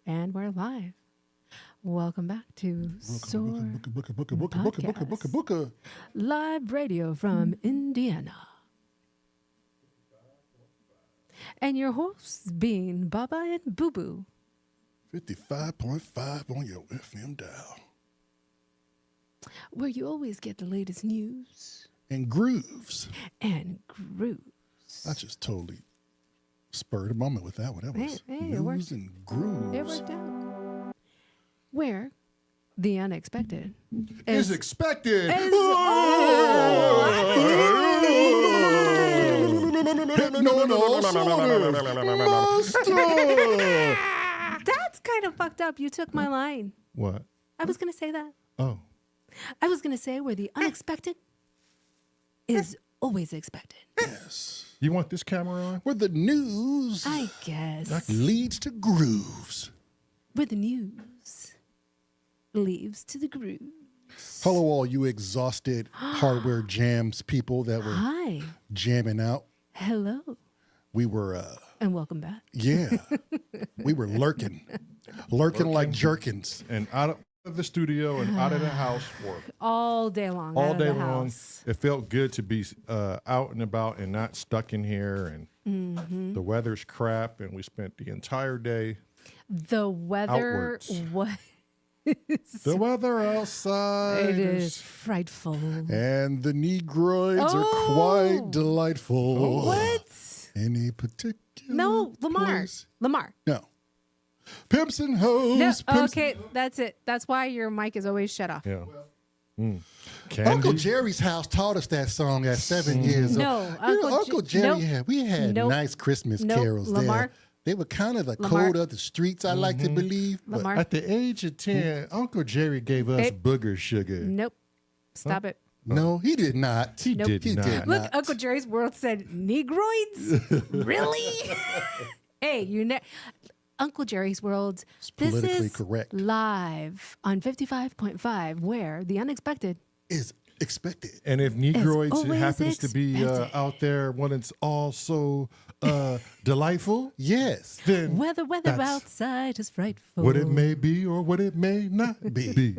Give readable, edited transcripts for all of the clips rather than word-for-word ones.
And we're live. Welcome back to S.O.R. Live radio from Indiana. And your hosts being Baba and Boo Boo. 55.5 on your FM dial. Where you always get the latest news. And grooves. And grooves. I just totally spurred a moment with that one. That was news and grooves. It worked out. Where the unexpected is expected. That's kind of fucked up. You took my line. What? I was going to say that. Oh. I was going to say where the unexpected is always expected. Yes. You want this camera on? Where the news I guess. leads to grooves. Where the news leads to the grooves. Hello, all you exhausted hardware jams people that were Hi. jamming out. Hello. We were, And welcome back. yeah, we were lurking like jerkins. And out of the studio and out of the house for All day long. all out of day the long. house. It felt good to be out and about and not stuck in here. And the weather's crap, and we spent the entire day. The weather Outwards. was. The weather outside It is frightful. And the Negroids are Oh. quite delightful. What? Any particular No, Lamar. place? Lamar. No. Pimps and hoes. No, pimps. okay, that's it. That's why your mic is always shut off. Yeah. Uncle Candy. Jerry's house taught us that song at 7 years old. No, You know, Uncle Jerry nope. we had Nope. nice Christmas Nope. carols Lamar. there. They were kind of the Lamar. code of the streets, I like to believe. But Lamar. At the age of 10, Uncle Jerry gave us Babe. booger sugar. Nope. Stop it. no, he did not. He Nope. did He not. did Look, not. Uncle Jerry's World said Negroids? Really? Hey, Uncle Jerry's World. This politically is correct. live on 55.5, where the unexpected. Is expected. And if Negroids always happens to be expected. out there when it's all so delightful, Yes. then Weather that's outside is frightful. what it may be or what it may not be.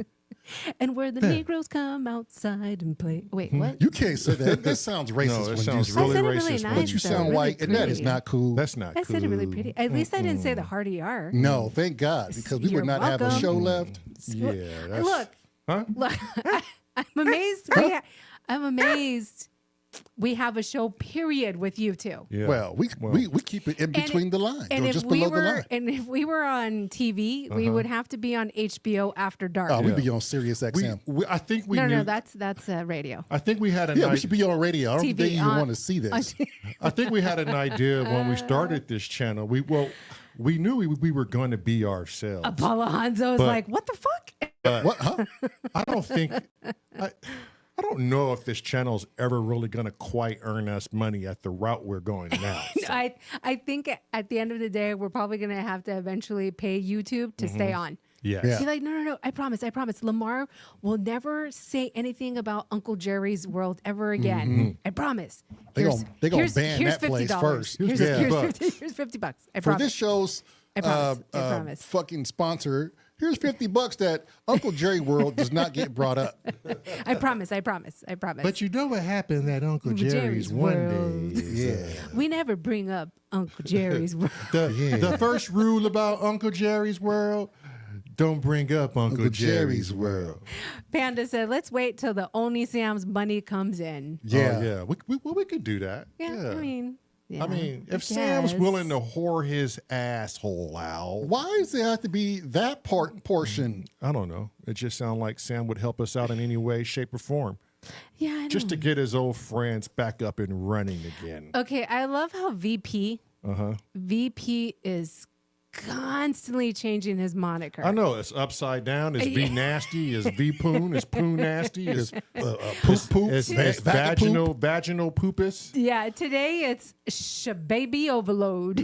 And where the Negroes come outside and play. Wait, what? You can't say that. That sounds racist No, it when sounds you say I really said it racist. really when nice, But you though, sound really white, and that is pretty. not cool. That's not I cool. said it really pretty. At least I didn't say the hardy R. No, thank God, because we You're would not have a welcome. show left. Yeah, that's, Look, huh? look, I'm amazed. I'm amazed. We have a show, period, with you two. Yeah. Well, we keep it in between the lines, And or if just we below the were, line. and if we were on TV, we would have to be on HBO after dark. Oh, Yeah. we'd be on Sirius XM. I think we no, knew. no, that's radio. I think we had an Yeah, we idea. should be on radio. I don't think they TV even on- want to see this. I think we had an idea when we started this channel. We knew we were going to be ourselves. Apollo Hanzo is But- like, what the fuck? What? Huh? I don't think. I don't know if this channel's ever really going to quite earn us money at the route we're going now. So, I think at the end of the day, we're probably going to have to eventually pay YouTube to stay on. yes. Yeah. Be like, no, I promise. Lamar will never say anything about Uncle Jerry's World ever again. I promise. They Here's- gonna ban here's- that here's place $50. first. Here's, Yeah. here's, $50. 50, here's $50. I For promise. this show's I promise. I promise. fucking sponsor, here's $50 that Uncle Jerry World does not get brought up. I promise. But you know what happened at Uncle Jerry's Jerry's World. one day? Yeah. We never bring up Uncle Jerry's World. The first rule about Uncle Jerry's World: don't bring up Uncle Jerry's World. Panda said, let's wait till the Only Sam's money comes in. Yeah. Oh, yeah. We could do that. Yeah, I mean, yeah, if Sam's guess. willing to whore his asshole out, Why does it have to be that portion? I don't know. It just sounds like Sam would help us out in any way, shape, or form, Yeah, I know. just to get his old friends back up and running again. Okay, I love how VP is constantly changing his moniker. I know it's upside down. It's V nasty. It's V poon. It's poo nasty. It's Poop. It's Vaca vaginal poopus. Yeah, today it's shababy overload.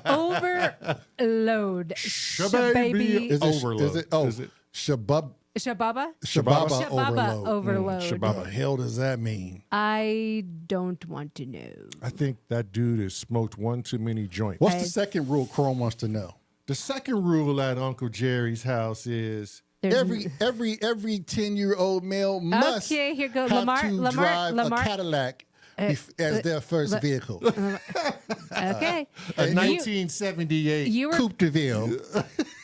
Overload. Shababy Is it, overload. Is it, oh, Is it- Shababa Shababa? Shababa Shababa overload. overload. What the Shababa. hell does that mean? I don't want to know. I think that dude has smoked one too many joints. What's the second rule Chrome wants to know? The second rule at Uncle Jerry's house is Every 10-year-old male must Okay, here goes have Lamar. to drive a Cadillac as their first vehicle. Okay. a 1978 You were Coupe de Ville.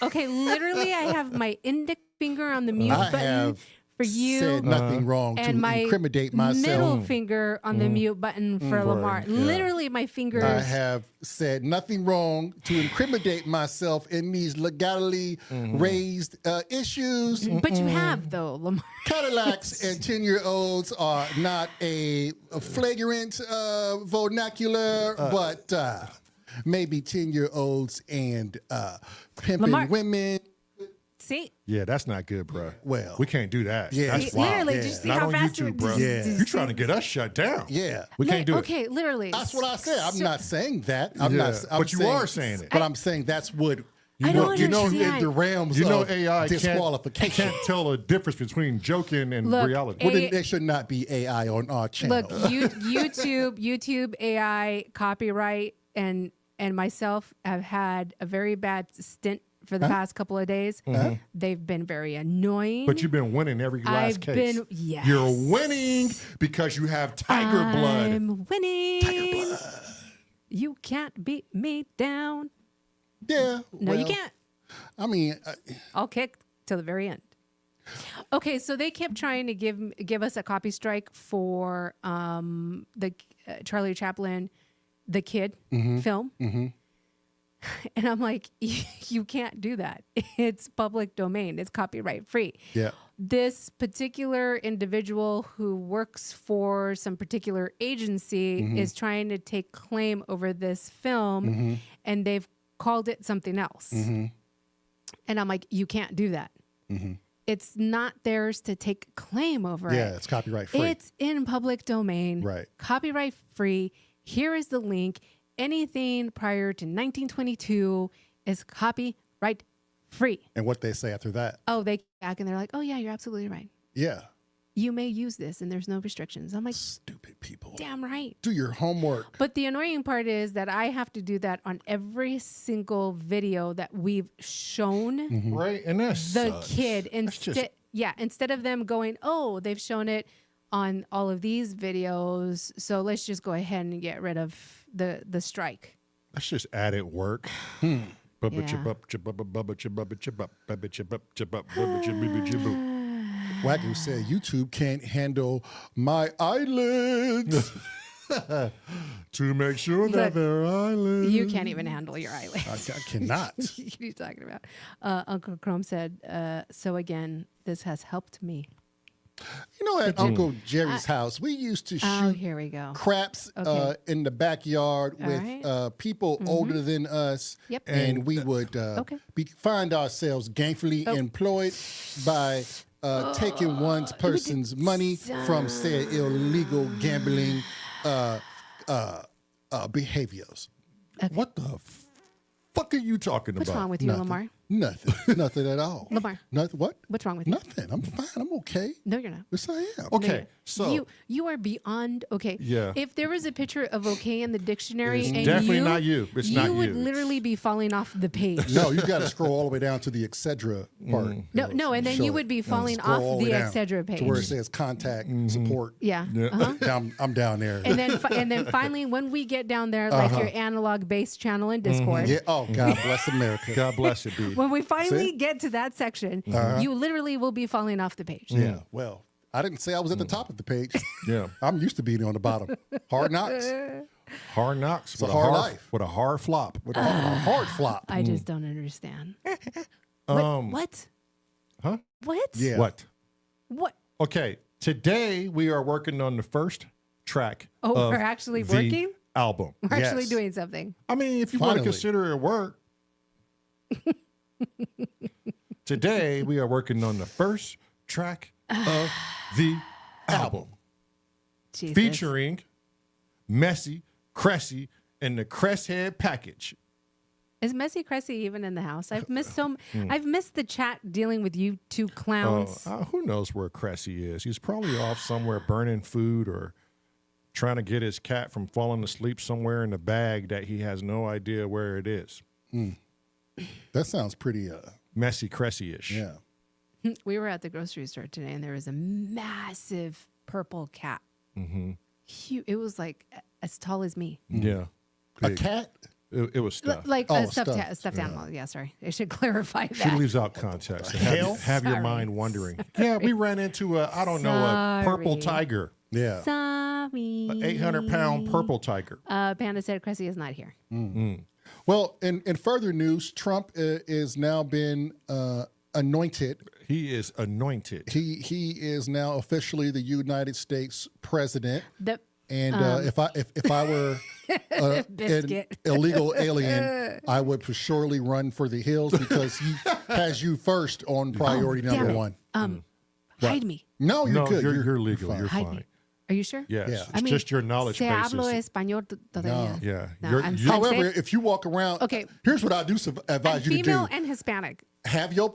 okay. Literally, I have my index finger on the mute I button have for you, said nothing wrong to and my incriminate myself. middle finger on the mute button for Lamar. yeah. Literally, my fingers. I have said nothing wrong to incriminate myself in these legally raised issues. But you have though, Lamar. Cadillacs and 10-year-olds are not a flagrant vernacular, but maybe 10-year-olds and pimping Lamar. women. See, yeah, that's not good, bro. Well, we can't do that. yeah. That's See, wild. literally, yeah. just see Not how on fast YouTube, bro. Yeah. You're trying to get us shut down. Yeah. We can't do it. Okay, literally. That's what I said. I'm So- not saying that. I'm Yeah, not. I'm but you are saying it. But I'm saying that's what I don't in understand. the realms You know of AI disqualification. can't tell a difference between joking and Look, reality. Well, then there should not be AI on our channel. Look, YouTube AI copyright and myself have had a very bad stint for the past couple of days. They've been very annoying. But you've been winning every last I've case. yes. You're winning because you have tiger blood. I'm winning. You can't beat me down. Yeah. No, you well, can't. I mean, I'll kick till the very end. Okay, so they kept trying to give us a copy strike for the Charlie Chaplin, The Kid film. And I'm like, you can't do that. It's public domain. It's copyright free. yeah. This particular individual who works for some particular agency is trying to take claim over this film, and they've called it something else. And I'm like, you can't do that. It's not theirs to take claim over Yeah, it. it's copyright free. It's in public domain. Right. Copyright free. Here is the link. Anything prior to 1922 is copyright free. And what they say after that. Oh, they back and they're like, oh yeah, you're absolutely right. Yeah. You may use this and there's no restrictions. I'm like, Stupid people. damn right. Do your homework. But the annoying part is that I have to do that on every single video that we've shown Right? And that's the kid. just- Instead of them going, oh, they've shown it on all of these videos, so let's just go ahead and get rid of the strike. That's just added work. Wagyu said YouTube can't handle my eyelids. To make sure that Look, they're islands. You can't even handle your eyelids. I cannot. What are you talking about? Uncle Chrome said, so again, this has helped me. You know, at Uncle Jerry's house, we used to Oh, shoot here we go. craps Okay. in the backyard All with right. people older than us. Yep. And we would Okay. find ourselves gainfully employed by taking one person's money from, say, illegal gambling behaviors. What the fuck are you talking What's about? wrong with you, Nothing. Lamar? Nothing. Nothing at all. Lamar. Nothing. What? What's wrong with you? Nothing. I'm fine. I'm okay. No, you're not. Yes, I am. Okay, so you are beyond okay. Yeah. If there was a picture of okay in the dictionary, It's and definitely not you. It's not would you. literally be falling off the page. No, you got to scroll all the way down to the etc. part. No, and then Show you it. would be And falling scroll off all the way down etc. page. to where it says contact support. Yeah. I'm down there. And then finally, when we get down there, like your analog base channel in Discord, Yeah. Oh, God bless America. God bless you, B. when we finally See? get to that section, you literally will be falling off the page. Yeah. Well, I didn't say I was at the top of the page. Yeah. I'm used to being on the bottom. Hard knocks Hard knocks with a hard life. With a hard flop. with a hard flop. I just don't understand. What? Huh? What? Yeah. What? What? Okay. Today we are working on the first track. Oh, of we're actually the working? album. We're actually Yes. doing something. I mean, if you want to Finally. consider it work. Today we are working on the first track of the album, Jesus. featuring Messy, Cressy, and the Cresshead package. Is Messy Cressy even in the house? I've missed I've missed the chat dealing with you two clowns. Who knows where Cressy is? He's probably off somewhere burning food or trying to get his cat from falling asleep somewhere in the bag that he has no idea where it is. That sounds pretty, messy, cressy-ish. yeah. We were at the grocery store today, and there was a massive purple cat. Huge. It was like as tall as me. Yeah. A Big. cat? It was stuff. Like Oh, a stuffed, stuffed. a stuffed animal. Yeah, sorry. I should clarify She that. leaves out context. And hell? have your Sorry. mind wondering. Yeah, we ran into a purple Sorry. tiger, Yeah. Sorry. an 800-pound purple tiger. Panda said Cressy is not here. Well, in further news, Trump is now been anointed. He is anointed. He is now officially the United States president. The And if I were an Biscuit. illegal alien, I would for surely run for the hills because he has you first on priority damn number it. one. Hide me. No, you're No, good. you're legal. fine. You're Hide fine. me. Are you sure? Yes. Yeah. It's just your knowledge Se base. hablo español todavía. Yeah. No, You're- I'm you- However, safe. if you walk around, Okay. here's what I do advise you to Female do: and Hispanic. have your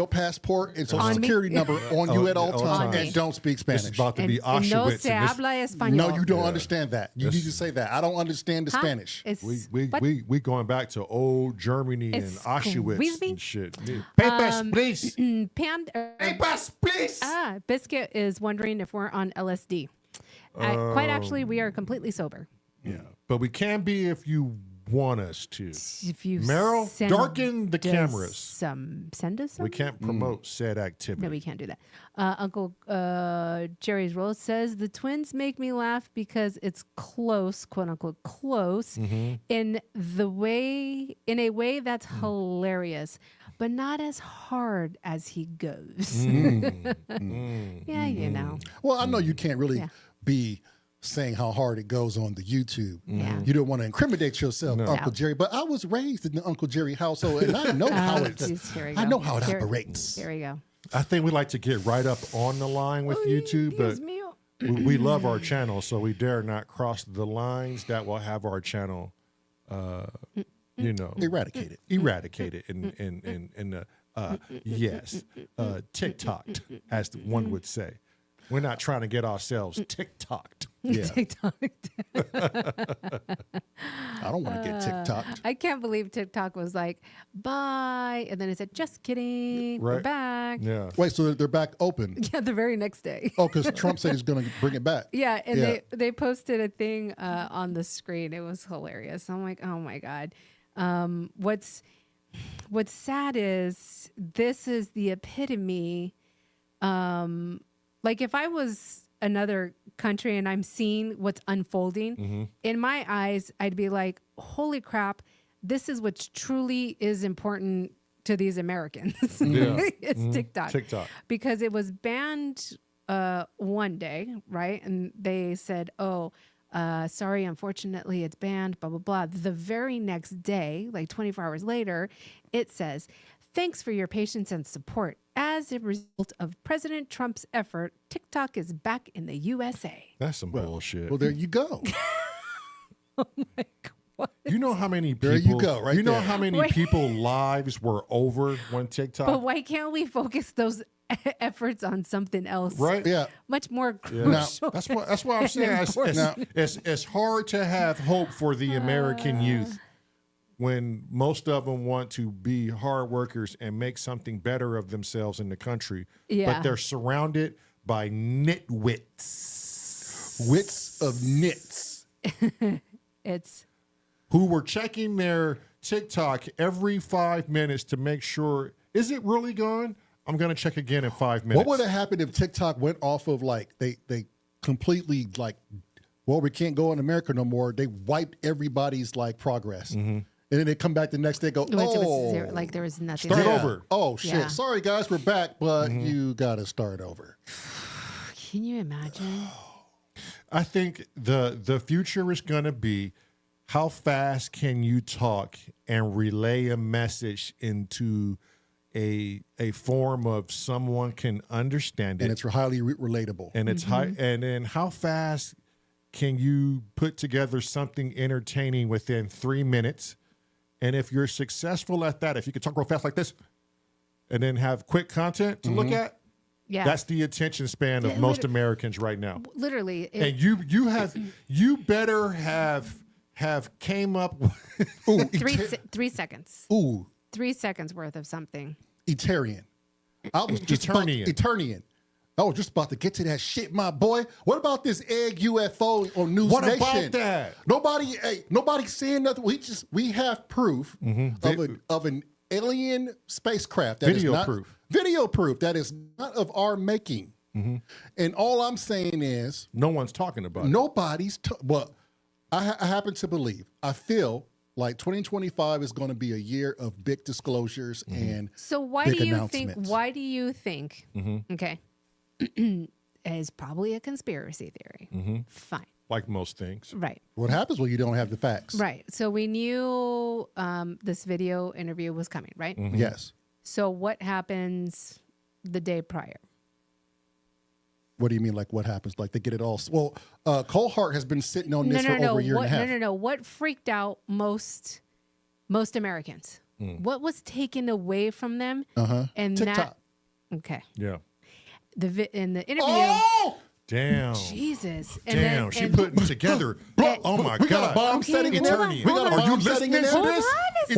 passport and social On me. security number on you at all all times, times. and don't speak This is Spanish. about to be And no Auschwitz. se and habla español. No, you don't Yeah. understand that. You need to say that. I don't understand the Huh? Spanish. It's, what? we going back to old Germany and Excuse Auschwitz me? and shit. Papers, please. Panda. Papers, please. Biscuit is wondering if we're on LSD. Quite actually, we are completely sober. Yeah, but we can be if you want us to. If you Meryl, send darken the us cameras. send us some. We can't promote said activity. No, we can't do that. Uncle Jerry's Rose says the twins make me laugh because it's close, quote unquote, close, in a way that's hilarious, but not as hard as he goes. Yeah, you know. Well, I know you can't really Yeah. be saying how hard it goes on the YouTube. Yeah. You don't want to incriminate yourself, Uncle No. Jerry. But I was raised in the Uncle Jerry household, and I know how Geez, here we I go. know how it Here- operates. Here we go. I think we like to get right up on the line with YouTube, but Dios mío. we love our channel, so we dare not cross the lines that will have our channel, Eradicated. eradicated in the yes, TikToked, as one would say. We're not trying to get ourselves TikToked. Yeah. TikTok. I don't want to get TikToked. I can't believe TikTok was like, bye. And then it said, just kidding. We're Right. back. Yeah. Wait, so they're back open? Yeah, the very next day. Oh, because Trump said he's going to bring it back. Yeah, and Yeah. they posted a thing on the screen. It was hilarious. I'm like, oh my God. What's sad is this is the epitome. Like if I was another country and I'm seeing what's unfolding, in my eyes, I'd be like, holy crap, this is what truly is important to these Americans. Yeah. It's TikTok. TikTok. Because it was banned one day, right? And they said, oh, sorry, unfortunately it's banned, blah, blah, blah. The very next day, like 24 hours later, it says, thanks for your patience and support. As a result of President Trump's effort, TikTok is back in the USA. That's some bullshit. Well, there you go. You know how many people? There you go, right You know there. how many Wait. people lives were over when TikTok? But why can't we focus those efforts on something else? Right? Yeah. Much more Yeah. crucial. That's what I'm saying. It's hard to have hope for the American youth when most of them want to be hard workers and make something better of themselves in the country. Yeah. But they're surrounded by nitwits. Wits of nits. It's Who were checking their TikTok every 5 minutes to make sure, is it really gone? I'm going to check again in 5 minutes. What would have happened if TikTok went off of like they completely like, well, we can't go in America no more. They wiped everybody's like progress, and then they come back the next day. And go, so it's oh, zero, like there was nothing. Start there. over. Oh shit! Yeah. Sorry guys, we're back, but you got to start over. Can you imagine? I think the future is going to be how fast can you talk and relay a message into a form of someone can understand it, And it's highly relatable. and it's high, and then how fast can you put together something entertaining within 3 minutes? And if you're successful at that, if you can talk real fast like this, and then have quick content to look at, Yeah. that's the attention span of Yeah, most Americans right now. Literally. And you better have came up with Ooh, 3 seconds. ooh, 3 seconds worth of something. Eternian. I was just Eternian. I was just about to get to that shit, my boy. What about this egg UFO on News What Nation? about that? Nobody's saying nothing. We have proof of an alien spacecraft. That Video is not, proof. Video proof that is not of our making. And all I'm saying is, no one's talking about it. nobody's. Well, I happen to believe. I feel like 2025 is going to be a year of big disclosures and So why big do you announcements. think? Why do you think? Okay, is probably a conspiracy theory. Fine, Like most things. right, What happens when you don't have the facts? right. So we knew this video interview was coming, right? Yes. So what happens the day prior? What do you mean? Like what happens? Like they get it all? Well, Cole Hart has been sitting on this for over a year and a half. No. What freaked out most Americans? What was taken away from them? And TikTok. Okay. Yeah. In the interview. Oh! Damn. Jesus. And Damn. then, She and, putting together. Oh my We got a God. bomb Okay, setting in there. hold on, We got a hold bomb on. setting in there. Hold on a second.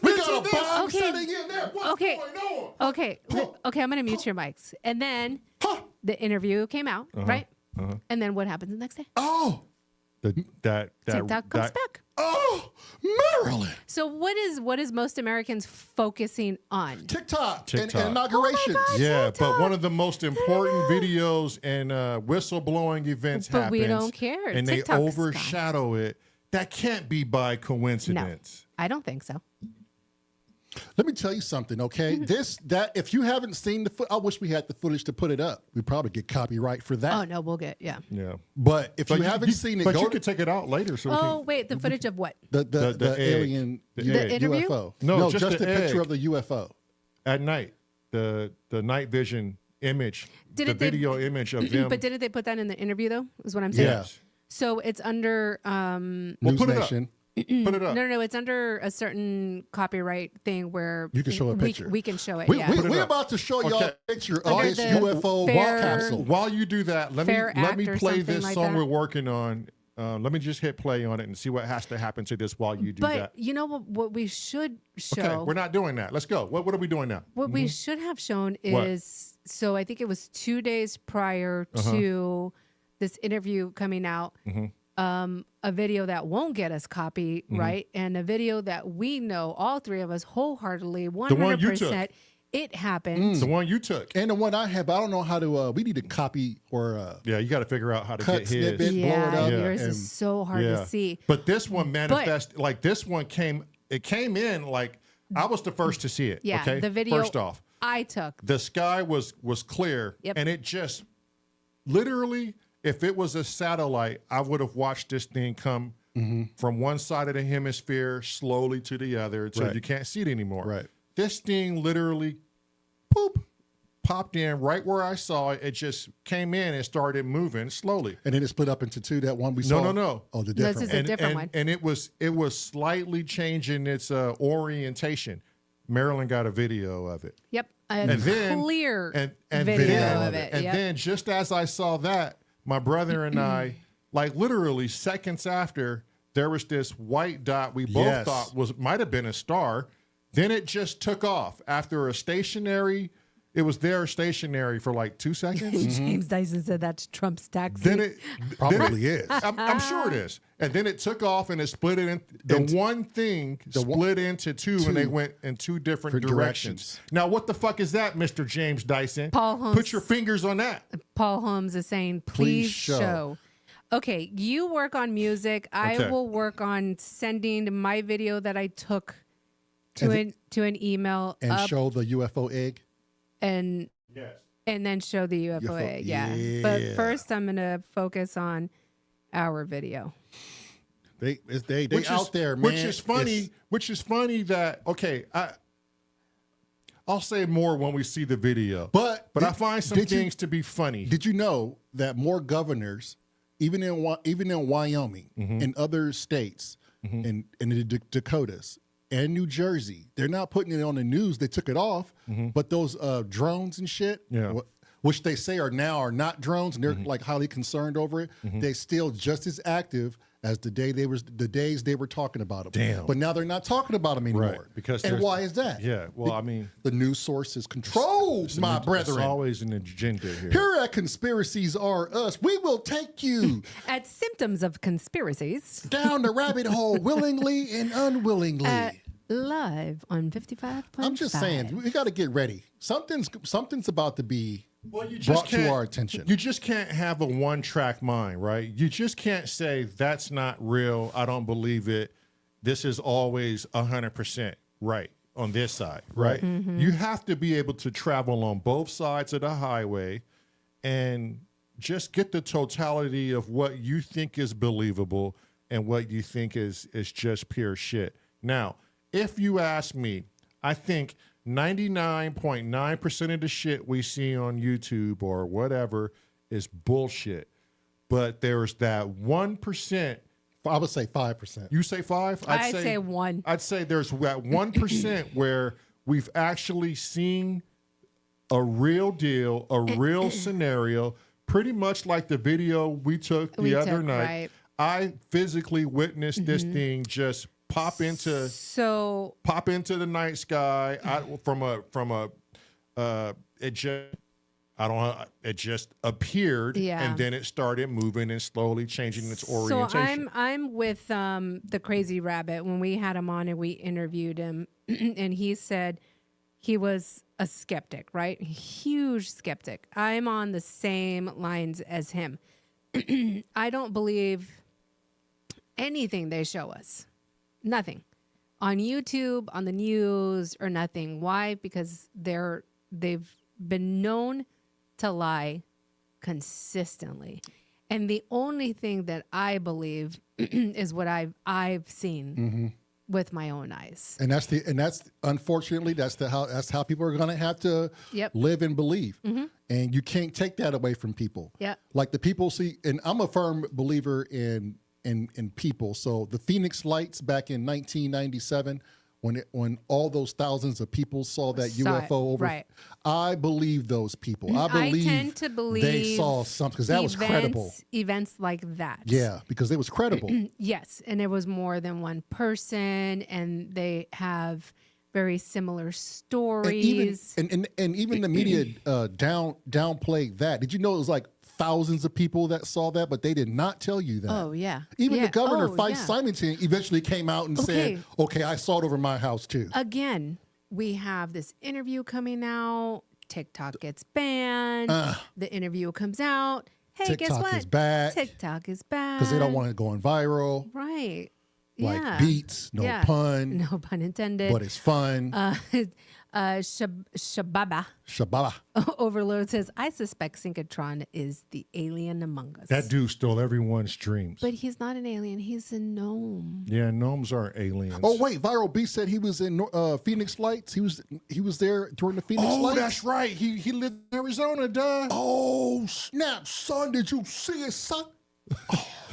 We got a bomb Okay. setting in there. What's Okay. going on? Okay. Okay. I'm gonna mute your mics. And then Huh. the interview came out, right? And then what happens the next day? Oh, That TikTok comes back. oh, Maryland. So what is most Americans focusing on? TikTok. TikTok. And inaugurations. Yeah, TikTok. but one of the most important videos and whistleblowing events But happens. we don't care. And TikTok's they overshadow it. That can't be by No, coincidence. I don't think so. Let me tell you something, okay? If you haven't seen I wish we had the footage to put it up. We'd probably get copyright for that. Oh no, we'll get Yeah. But if you haven't seen it, but go you to could take it out later. So we Oh can, wait, the footage of what? the egg. alien The interview? UFO. No, just just the the picture egg. of the UFO. at night, the night vision image, the Didn't they- video image of them. But didn't they put that in the interview though? Is what I'm saying. Yes. So it's under Well, News put it up. Nation. Put it up. no, it's under a certain copyright thing where You can show a picture. We can show it. We, yeah. we, Put it we're up. about to show y'all Okay. a picture of Under this the UFO fair- capsule. While you do that, let Fair me Act or play something this like song that. we're working on. Let me just hit play on it and see what has to happen to this while you do but that. you know what we should show? Okay, we're not doing that. Let's go. What are we doing now? What we should have shown What? is so I think it was 2 days prior to this interview coming out. A video that won't get us copyright and a video that we know all three of us wholeheartedly 100% it happened. The one you took. And the one I have, I don't know how to. We need to copy or Yeah, you got to figure out how to cut get snippet, his. blow it Yeah, up. yours and- is so hard Yeah. to see. But this one manifest like this one came in like I was the first to see it. Yeah, okay? the video First off, I took. the sky was clear, Yep. and it just literally, if it was a satellite, I would have watched this thing come from one side of the hemisphere slowly to the other until Right. you can't see it anymore. Right. This thing literally, poop, popped in right where I saw it. It just came in and started moving slowly. And then it split up into two. That one we saw. No. Oh, the This different. is a one. different one. And it was slightly changing its orientation. Maryland got a video of it. Yep. A And then clear and video then, of it. And Yep. then just as I saw that, my brother and I, like literally seconds after, there was this white dot we both Yes. thought might have been a star. Then it just took off after it was there stationary for like 2 seconds. James Dyson said that's Trump's taxi. Then it Probably is. I'm sure it is. And then it took off and it split it in. The one thing split into two and they went in two different directions. Now, what the fuck is that, Mr. James Dyson? Paul Holmes. Put your fingers on that. Paul Holmes is saying, Please please show. show. Okay, you work on music. I Okay. will work on sending my video that I took to And an email And up show the UFO egg. and Yes. then show the UFO UFO, egg. Yeah. yeah. But first, I'm gonna focus on our video. They Which out is, there, man. Which is funny. Which is funny that I'll say more when we see the video. But I find some did you- things to be funny. Did you know that more governors, even in Wyoming and other states, in the Dakotas and New Jersey, they're not putting it on the news. They took it off, but those drones and shit, Yeah. which they say are not drones, and they're like highly concerned over it. They're still just as active as the days they were talking about them. Damn. But now they're not talking about them anymore. Right, because and there's- why is that? Yeah, well, I mean, The news sources control, my There's brethren. always an agenda here. Here at Conspiracies Are Us, we will take you At symptoms of conspiracies, down the rabbit hole willingly and unwillingly. live on 55.5. I'm just saying, we got to get ready. Something's about to be You brought to our attention. You just can't have a one-track mind, right? You just can't say that's not real. I don't believe it. This is always 100% right on this side, right? You have to be able to travel on both sides of the highway and just get the totality of what you think is believable and what you think is just pure shit. Now, if you ask me, I think 99.9% of the shit we see on YouTube or whatever is bullshit. But there's that 1%. I would say 5%. You say 5? I'd say 1. I'd say there's that 1% where we've actually seen a real deal, a real scenario, pretty much like the video we took the other night. Right. I physically witnessed this thing just pop into the night sky. It just appeared, Yeah. and then it started moving and slowly changing its orientation. So I'm with the crazy rabbit when we had him on and we interviewed him, and he said he was a skeptic, right? Huge skeptic. I'm on the same lines as him. I don't believe anything they show us. Nothing. On YouTube, on the news, or nothing. Why? Because they've been known to lie consistently. And the only thing that I believe is what I've seen with my own eyes. And that's unfortunately that's how people are going to have to live and believe. And you can't take that away from people. Yep. Like the people see, and I'm a firm believer in people. So the Phoenix Lights back in 1997, when all those thousands of people saw that UFO over, right. I believe those people. I tend to believe they saw something because that was credible. Events like that. Yeah, because it was credible. Yes, and it was more than one person, and they have very similar stories. And even the media downplayed that. Did you know it was like thousands of people that saw that, but they did not tell you that. Oh, yeah. Even Yeah. the governor, Oh, Fife yeah. Symington, eventually came out and said, okay, I saw it over my house too. Again, we have this interview coming out. TikTok gets banned. The interview comes out. Hey, guess TikTok what? is back. TikTok is back. Because they don't want it going viral. Right. Like yeah. beats, no Yeah. pun, No pun intended. but it's fun. Shababa Shababa. Overload says, I suspect Synchrotron is the alien among us. That dude stole everyone's dreams. But he's not an alien. He's a gnome. Yeah, gnomes aren't aliens. Oh wait, Viral Beast said he was in Phoenix Lights. He was there during the Phoenix Oh, Lights. that's right. He lived in Arizona, duh. Oh snap, son! Did you see it, son?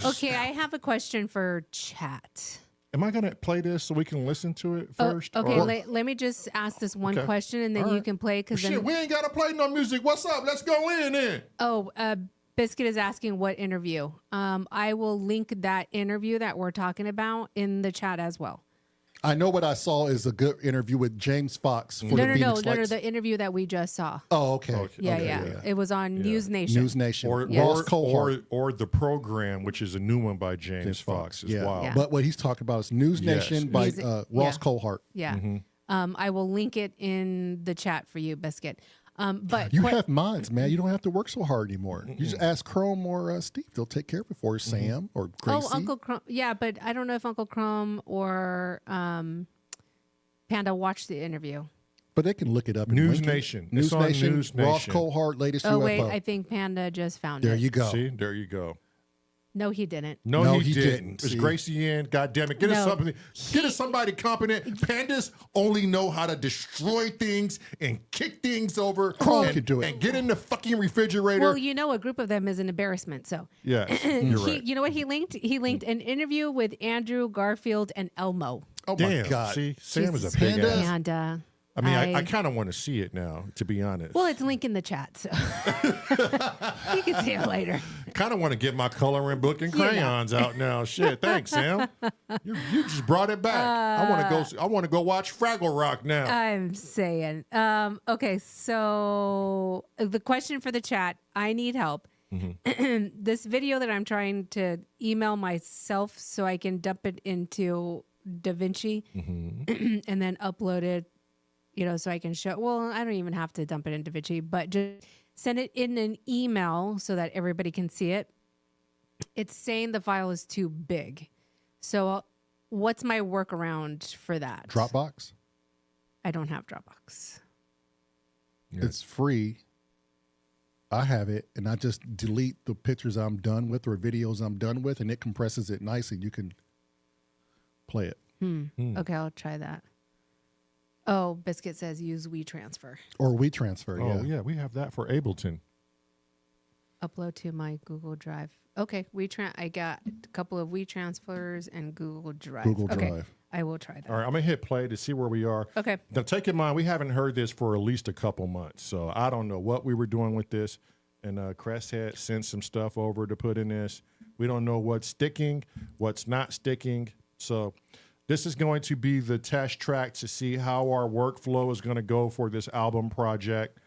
Okay, I have a question for chat. Am I gonna play this so we can listen to it first? Okay, Or- let me just ask this one Okay. question, and then All you right. can play. Because Shit, then, we ain't gotta play no music. What's up? Let's go in then. Biscuit is asking what interview. I will link that interview that we're talking about in the chat as well. I know what I saw is a good interview with James Fox for the Phoenix Lights. The interview that we just saw. Oh, okay. Yeah. It was on News Nation. News Nation. Or, Ross Cohart. or the program, which is a new one by James Fox as well. Yeah. But what he's talking about is News Yes. Nation by News- Ross yeah. Cohart. Yeah. I will link it in the chat for you, Biscuit. But You have mods, man. You don't have to work so hard anymore. You just ask Chrome or Steve. They'll take care of it for you. Sam or Gracie. Uncle Chrome. Yeah, but I don't know if Uncle Chrome or Panda watched the interview. But they can look it up. and News link it. Nation. News It's on Nation. News Ross Nation. Cohart, latest Oh UFO. wait, I think Panda just found There it. you go. See, there you go. No, he didn't. No, he he didn't. didn't. It's See? Gracie in. God damn it. Get us No. something. Get us somebody competent. Pandas only know how to destroy things and kick things over. Chrome and, could do it. And get in the fucking refrigerator. Well, you know, a group of them is an embarrassment. So, yes, you're right. you know what he linked? He linked an interview with Andrew Garfield and Elmo. Oh Damn. my God. See, Sam is Jesus. a big Panda. ass. And I mean, I kind of want to see it now, to be honest. Well, it's linked in the chat, so you can see it later. Kind of want to get my coloring book and crayons out now. Shit, thanks, Sam. You just brought it back. I want to go watch Fraggle Rock now. I'm saying. Okay, so the question for the chat, I need help. This video that I'm trying to email myself so I can dump it into DaVinci and then upload it, so I can show. Well, I don't even have to dump it in DaVinci, but just send it in an email so that everybody can see it. It's saying the file is too big. So what's my workaround for that? Dropbox? I don't have Dropbox. Yeah. It's free. I have it, and I just delete the pictures I'm done with or videos I'm done with, and it compresses it nice, and you can play it. Okay, I'll try that. Oh, Biscuit says use WeTransfer. Or WeTransfer, Oh, yeah, we have that for Ableton. Upload to my Google Drive. Okay, I got a couple of WeTransfers and Google Drive. Google Okay, Drive. I will try that. All right, I'm going to hit play to see where we are. Okay. Now, take in mind, we haven't heard this for at least a couple months, so I don't know what we were doing with this. And Crest had sent some stuff over to put in this. We don't know what's sticking, what's not sticking. So this is going to be the test track to see how our workflow is going to go for this album project.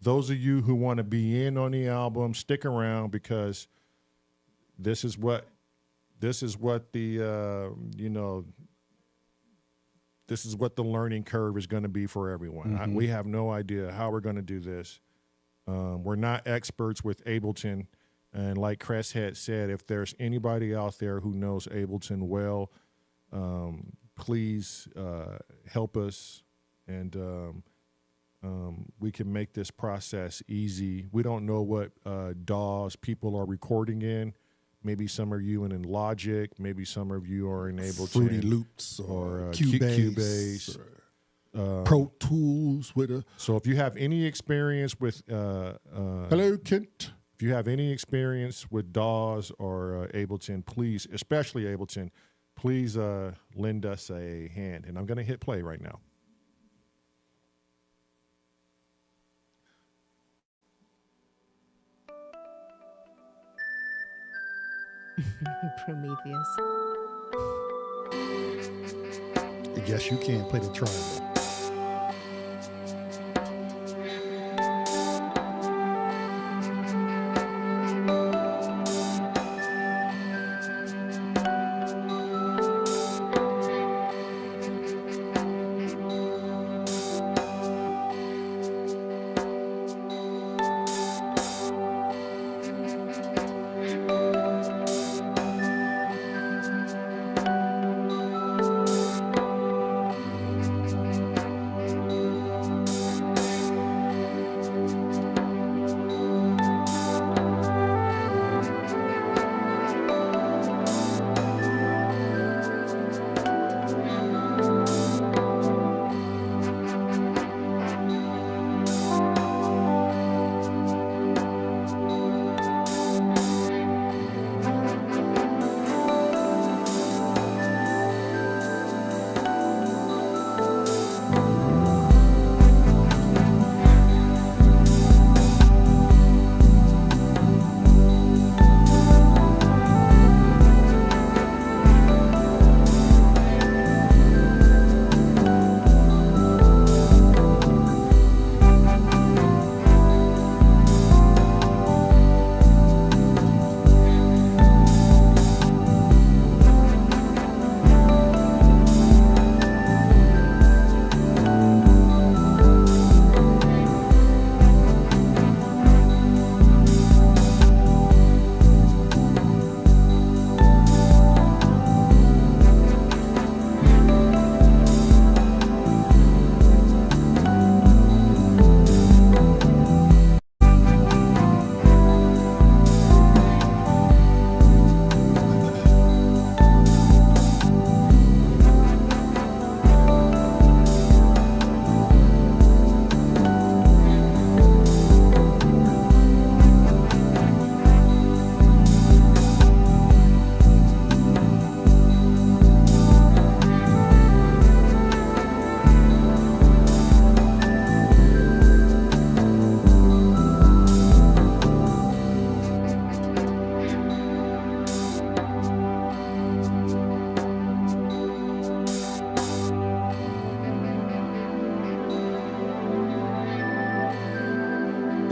Those of you who want to be in on the album, stick around, because this is what the this is what the learning curve is going to be for everyone. We have no idea how we're going to do this. We're not experts with Ableton. And like Crest had said, if there's anybody out there who knows Ableton well, please help us, and we can make this process easy. We don't know what DAWs people are recording in. Maybe some of you in Logic. Maybe some of you are in Ableton. Fruity Loops or Cubase. Pro Tools with a... So if you have any experience with... Hello, Kent. If you have any experience with DAWs or Ableton, please, especially Ableton, please lend us a hand. And I'm going to hit play right now. Prometheus. I guess you can play the triangle.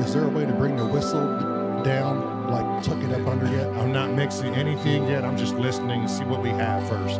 is there a way to bring the whistle down, like tuck it up under yet? I'm not mixing anything yet. I'm just listening to see what we have first.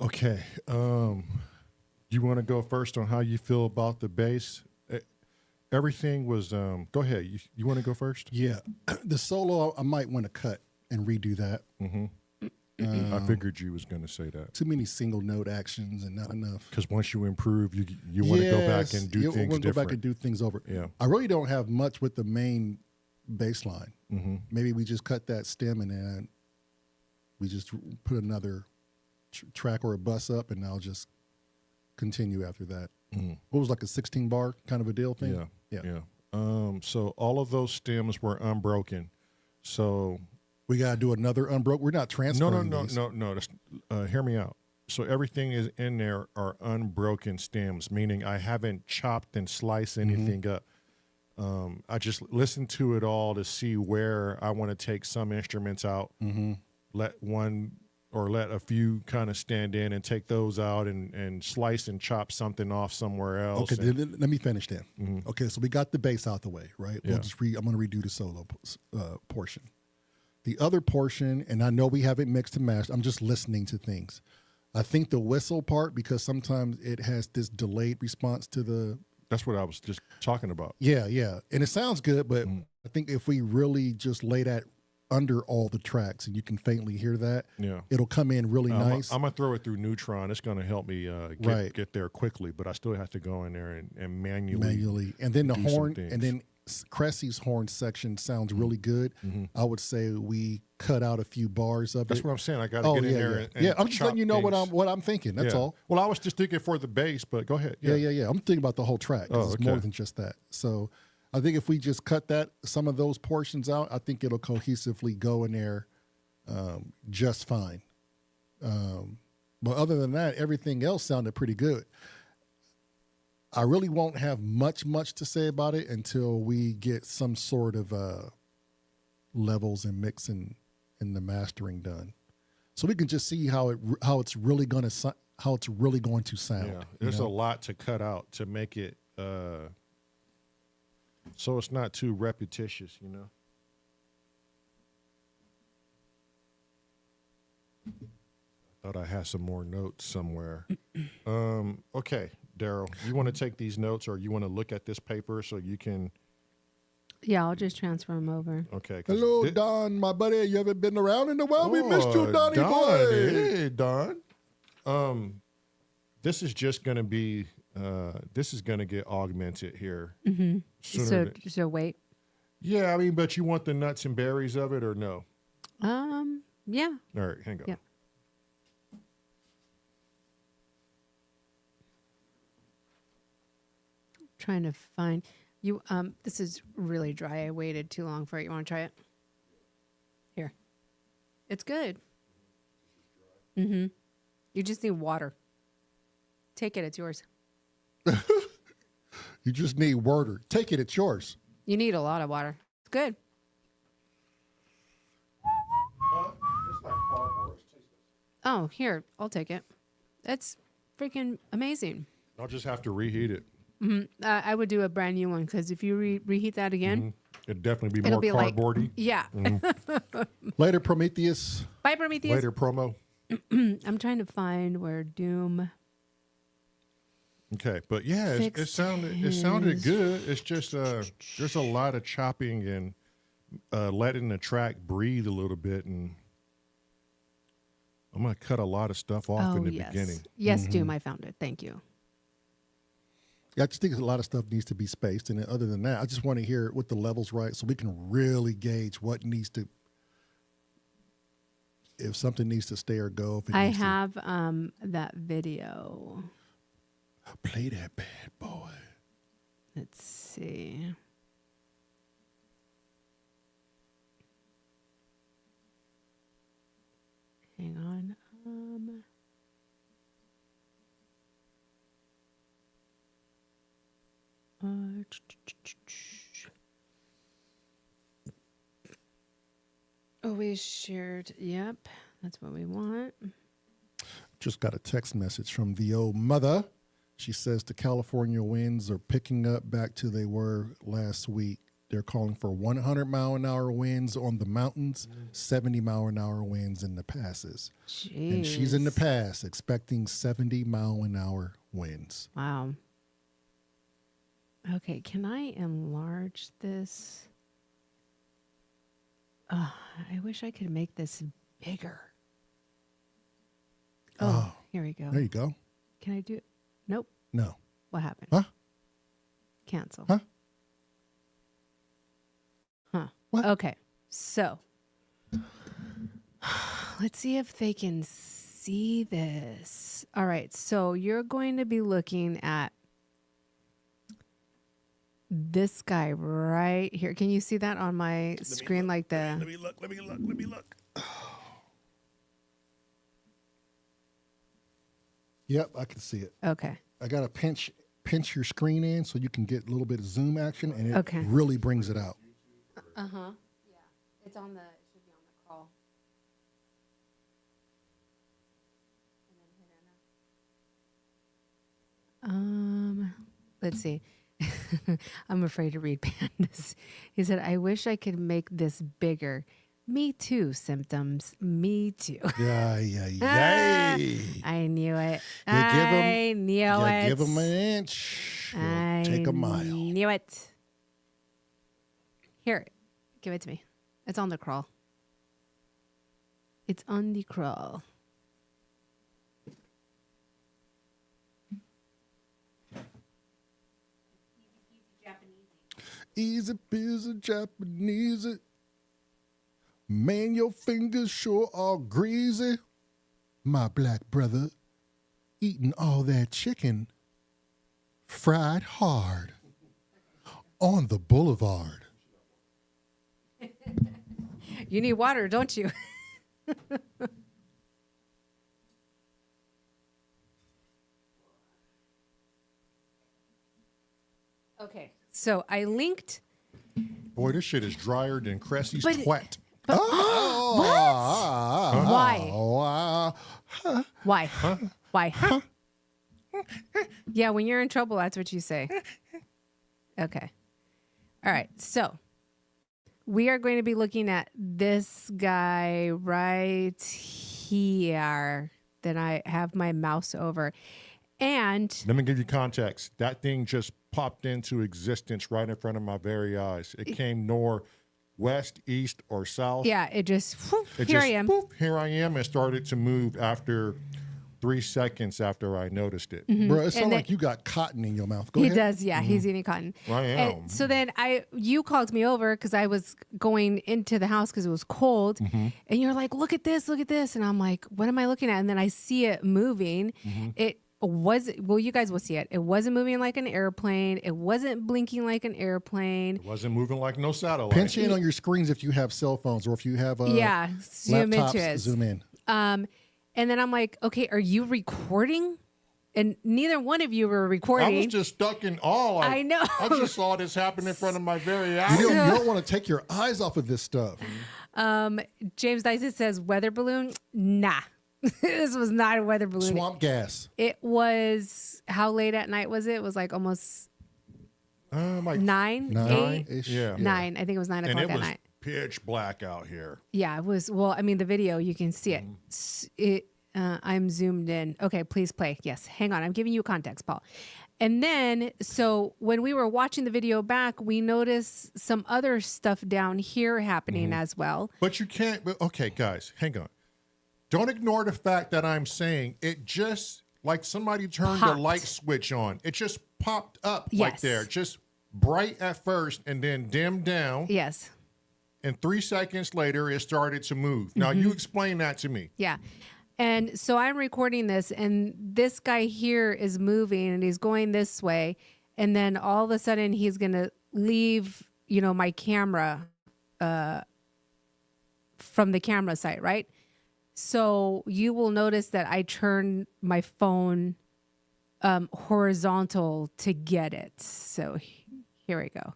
Okay. You want to go first on how you feel about the base? Everything was. Go ahead. You want to go first? Yeah, the solo I might want to cut and redo that. I figured you was going to say that. Too many single note actions and not enough. Because once you improve, you want to go back and do you things want to different. go back and do things over. Yeah. I really don't have much with the main bass line. Maybe we just cut that stem and then we just put another track or a bus up, and I'll just continue after that. What was like a 16 bar kind of a deal thing? Yeah. So all of those stems were unbroken. So we got to do another unbroken. We're not transferring these. No. Hear me out. So everything is in there are unbroken stems, meaning I haven't chopped and sliced anything up. I just listened to it all to see where I want to take some instruments out, let a few kind of stand in and take those out and slice and chop something off somewhere else. Okay, let me finish then. Okay, so we got the bass out the way, right? Yeah. I'm going to redo the solo portion. The other portion, and I know we haven't mixed and matched, I'm just listening to things. I think the whistle part, because sometimes it has this delayed response to the... That's what I was just talking about. Yeah. And it sounds good, but I think if we really just lay that under all the tracks and you can faintly hear that, it'll come in really nice. I'm going to throw it through Neutron. It's going to help me get there quickly, but I still have to go in there and manually. And then the do horn, some things. and then Cressy's horn section sounds really good. I would say we cut out a few bars of That's it. what I'm saying. I got to get in there and I'm just letting you know things. what I'm thinking. That's all. Well, I was just thinking for the bass, but go ahead. Yeah. I'm thinking about the whole track. 'Cause it's more than just that. So I think if we just cut some of those portions out, I think it'll cohesively go in there just fine. But other than that, everything else sounded pretty good. I really won't have much to say about it until we get some sort of levels and mixing and the mastering done, so we can just see how it's really going to sound. Yeah, there's a lot to cut out to make it so it's not too repetitious, Thought I had some more notes somewhere. Okay, Daryl, you want to take these notes, or you want to look at this paper so you can? Yeah, I'll just transfer them over. Okay. Hello, Don, my buddy. You haven't been around in a while. We missed you, Donnie boy. Hey, Don. This is just going to be. This is going to get augmented here. So wait. Yeah, I mean, but you want the nuts and berries of it, or no? Yeah. All right, hang on. Yeah. Trying to find you. This is really dry. I waited too long for it. You want to try it? Here. It's good. You just need water. Take it. It's yours. You just need water. Take it. It's yours. You need a lot of water. It's good. Oh, here. I'll take it. That's freaking amazing. I'll just have to reheat it. I would do a brand new one, because if you reheat that again, It'd definitely be it'll more be like, cardboardy. yeah. Later, Prometheus. Bye, Prometheus. Later promo. I'm trying to find where Doom. Okay, but yeah, it sounded good. It's just there's a lot of chopping and letting the track breathe a little bit, and I'm gonna cut a lot of stuff off in the beginning. Yes, Doom, I found it. Thank you. I just think a lot of stuff needs to be spaced, and then other than that, I just want to hear it with the levels right, so we can really gauge what needs to, if something needs to stay or go. If it I needs to- have that video. Play that bad boy. Let's see. Hang on. Always shared. Yep, that's what we want. Just got a text message from the old mother. She says the California winds are picking up back to they were last week. They're calling for 100-mile-an-hour winds on the mountains, 70-mile-an-hour winds in the passes. Jeez. And she's in the pass expecting 70-mile-an-hour winds. Wow. Okay, can I enlarge this? I wish I could make this bigger. Oh, here we go. There you go. Can I do it? Nope. No. What happened? Huh? Cancel. Huh? Huh. What? Okay. So let's see if they can see this. All right. So you're going to be looking at this guy right here. Can you see that on my screen? Like the. Let me look. Yep, I can see it. Okay. I got to pinch your screen in so you can get a little bit of zoom action, and it really brings it out. Yeah. It's on the. It should be on the crawl. Let's see. I'm afraid to read Pandas. He said, I wish I could make this bigger. Me too, symptoms. Me too. Yeah. I knew it. I knew it. Give them an inch. Take a mile. Knew it. Here, give it to me. It's on the crawl. It's on the crawl. Easy peasy Japanese. Man, your fingers sure are greasy. My black brother eating all that chicken fried hard on the boulevard. You need water, don't you? Okay, so I linked. Boy, this shit is drier than Cressy's But- twat. Why? Why? Why? Yeah, when you're in trouble, that's what you say. Okay. All right. So we are going to be looking at this guy right here that I have my mouse over. And Let me give you context. That thing just popped into existence right in front of my very eyes. It came north, west, east, or south. yeah, it just, It here just, I am. boop, here I am, and started to move after 3 seconds after I noticed it. Bro, it sounds then- like you got cotton in your mouth. Go He ahead. does, yeah. He's eating cotton. I am. And so then you called me over because I was going into the house because it was cold, and you're like, "Look at this, and I'm like, "What am I looking at?" And then I see it moving. It was you guys will see it. It wasn't moving like an airplane. It wasn't blinking like an airplane. It wasn't moving like no satellite. Pinch in on your screens if you have cell phones or if you have Yeah, zoom laptops. into it. Zoom in. And then I'm like, "Okay, are you recording?" And neither one of you were I recording. was just stuck in awe. I know. I just saw this happen in front of my very eyes. You don't want to take your eyes off of this stuff. James Dyson says, "Weather balloon? Nah." This was not a weather balloon. Swamp gas. It was, how late at night was it? It was like almost Like 9, 8, Ish. Yeah. 9. I think it was 9 and o'clock it at was night. pitch black out here. Yeah, it was. Well, I mean, the video, you can see it. I'm zoomed in. Okay, please play. Yes, hang on. I'm giving you context, Paul. And then, so when we were watching the video back, we noticed some other stuff down here happening as well. But you can't. Okay, guys, hang on. Don't ignore the fact that I'm saying it just like somebody turned Popped. the light switch on. It just popped up like Yes. there, just bright at first and then dimmed down. Yes. And 3 seconds later, it started to move. Now, you explain that to me. Yeah. And so I'm recording this, and this guy here is moving, and he's going this way. And then all of a sudden, he's going to leave, my camera from the camera site, right? So you will notice that I turn my phone horizontal to get it. So here we go.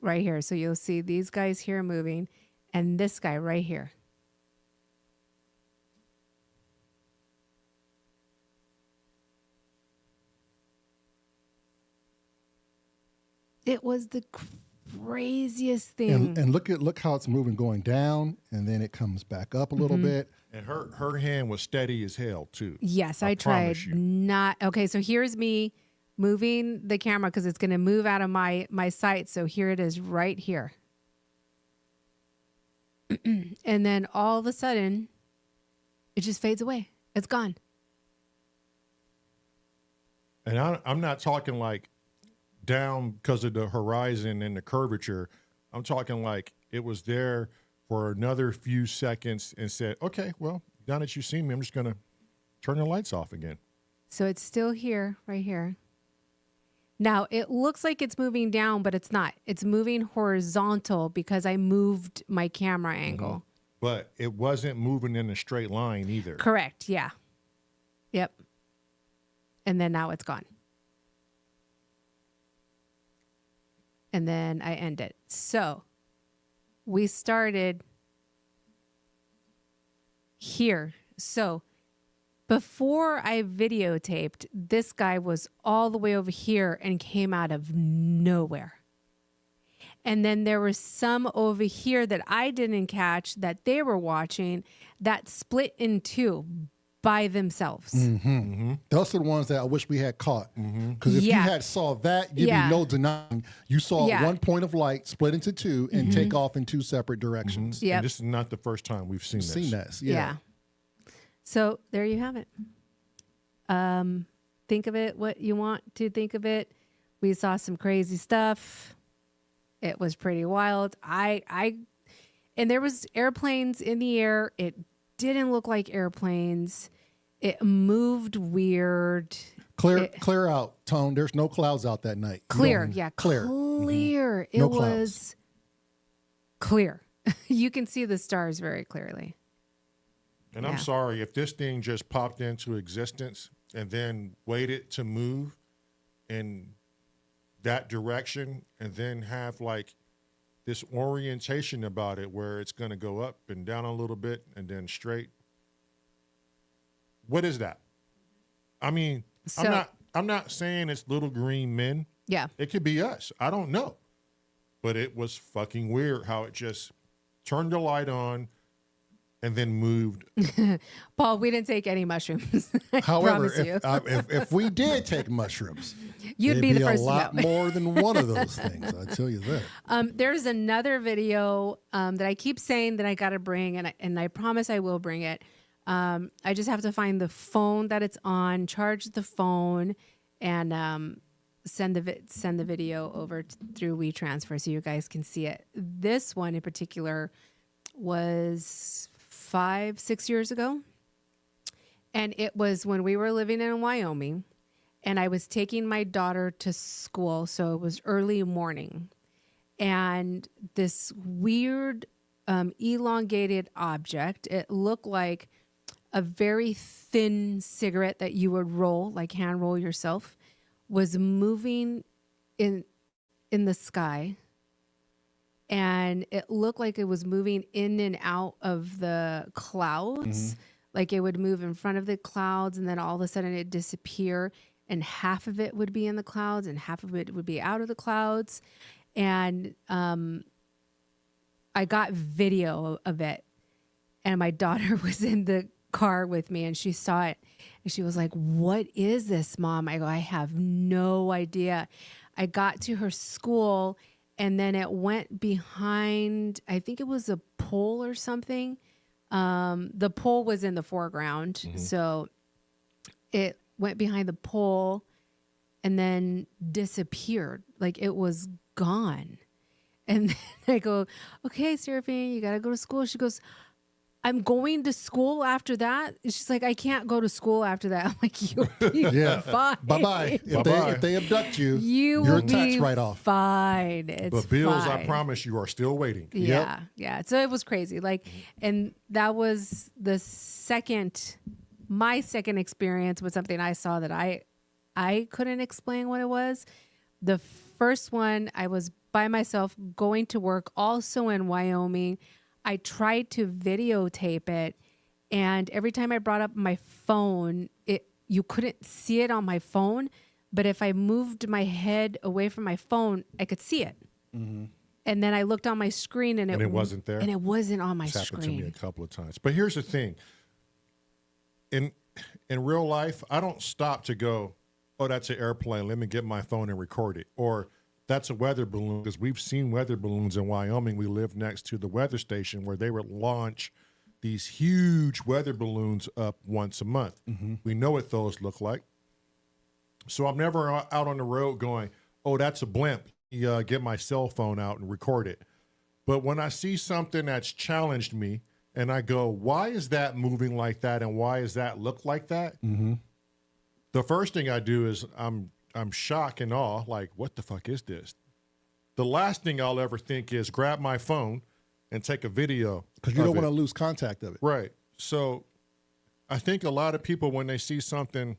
Right here. So you'll see these guys here moving and this guy right here. It was the craziest thing. And look how it's moving, going down, and then it comes back up a little bit. And her hand was steady as hell too. Yes, I tried promise you. not. Okay, so here's me moving the camera because it's going to move out of my sight. So here it is right here. And then all of a sudden, it just fades away. It's gone. And I'm not talking like down because of the horizon and the curvature. I'm talking like it was there for another few seconds and said, okay, well, now that you've seen me, I'm just going to turn the lights off again. So it's still here, right here. Now, it looks like it's moving down, but it's not. It's moving horizontal because I moved my camera angle. But it wasn't moving in a straight line either. Correct, yeah. Yep. And then now it's gone. And then I end it. So we started here. So before I videotaped, this guy was all the way over here and came out of nowhere. And then there was some over here that I didn't catch that they were watching that split in two by themselves. Those are the ones that I wish we had caught. Because if you had saw that, you'd be no denying. You saw one point of light split into two and take off in two separate directions. Yep. And this is not the first time we've seen this. Seen that, Yeah. So there you have it. Think of it what you want to think of it. We saw some crazy stuff. It was pretty wild. And there was airplanes in the air. It didn't look like airplanes. It moved weird. Clear out, Tone. There's no clouds out that night. Clear. Clear. It No was clouds. clear. You can see the stars very clearly. And I'm sorry if this thing just popped into existence and then waited to move in that direction and then have like this orientation about it where it's going to go up and down a little bit and then straight. What is that? I mean, I'm not saying it's little green men. Yeah. It could be us. I don't know. But it was fucking weird how it just turned the light on and then moved. Paul, we didn't take any mushrooms. However, promise you. if we did take mushrooms, You'd it'd be the first a to lot know. more than one of those things. I tell you that. There's another video that I keep saying that I got to bring, and I promise I will bring it. I just have to find the phone that it's on, charge the phone, and send the video over through WeTransfer so you guys can see it. This one in particular was 5-6 years ago, and it was when we were living in Wyoming, and I was taking my daughter to school, so it was early morning, and this weird elongated object, it looked like a very thin cigarette that you would roll, like hand roll yourself, was moving in the sky. And it looked like it was moving in and out of the clouds. Like it would move in front of the clouds and then all of a sudden it'd disappear, and half of it would be in the clouds and half of it would be out of the clouds. And I got video of it, and my daughter was in the car with me and she saw it and she was like, "What is this, Mom?" I go, "I have no idea." I got to her school and then it went behind, I think it was a pole or something. The pole was in the foreground. So it went behind the pole and then disappeared. Like it was gone. And then I go, "Okay, Seraphine, you got to go to school." She goes, "I'm going to school after that." She's like, "I can't go to school after that." I'm like, "You'll be fine. Bye-bye. If they abduct you, You're your tax write-off. Fine. It's But bills, fine. I promise you, are still waiting. Yeah, yeah. So it was crazy. Like, and that was my second experience with something I saw that I couldn't explain what it was. The first one, I was by myself going to work, also in Wyoming. I tried to videotape it, and every time I brought up my phone, you couldn't see it on my phone, but if I moved my head away from my phone, I could see it. And then I looked on my screen and it wasn't there? And it wasn't on my It's happened to me a screen. couple of times. But here's the thing. In real life, I don't stop to go, oh, that's an airplane. Let me get my phone and record it. Or that's a weather balloon, because we've seen weather balloons in Wyoming. We live next to the weather station where they would launch these huge weather balloons up once a month. We know what those look like. So I'm never out on the road going, oh, that's a blimp. Get my cell phone out and record it. But when I see something that's challenged me and I go, why is that moving like that? And why does that look like that? The first thing I do is I'm shocked and awe, like, what the fuck is this? The last thing I'll ever think is grab my phone and take a video. Because you don't want to lose contact of it. Right. So I think a lot of people, when they see something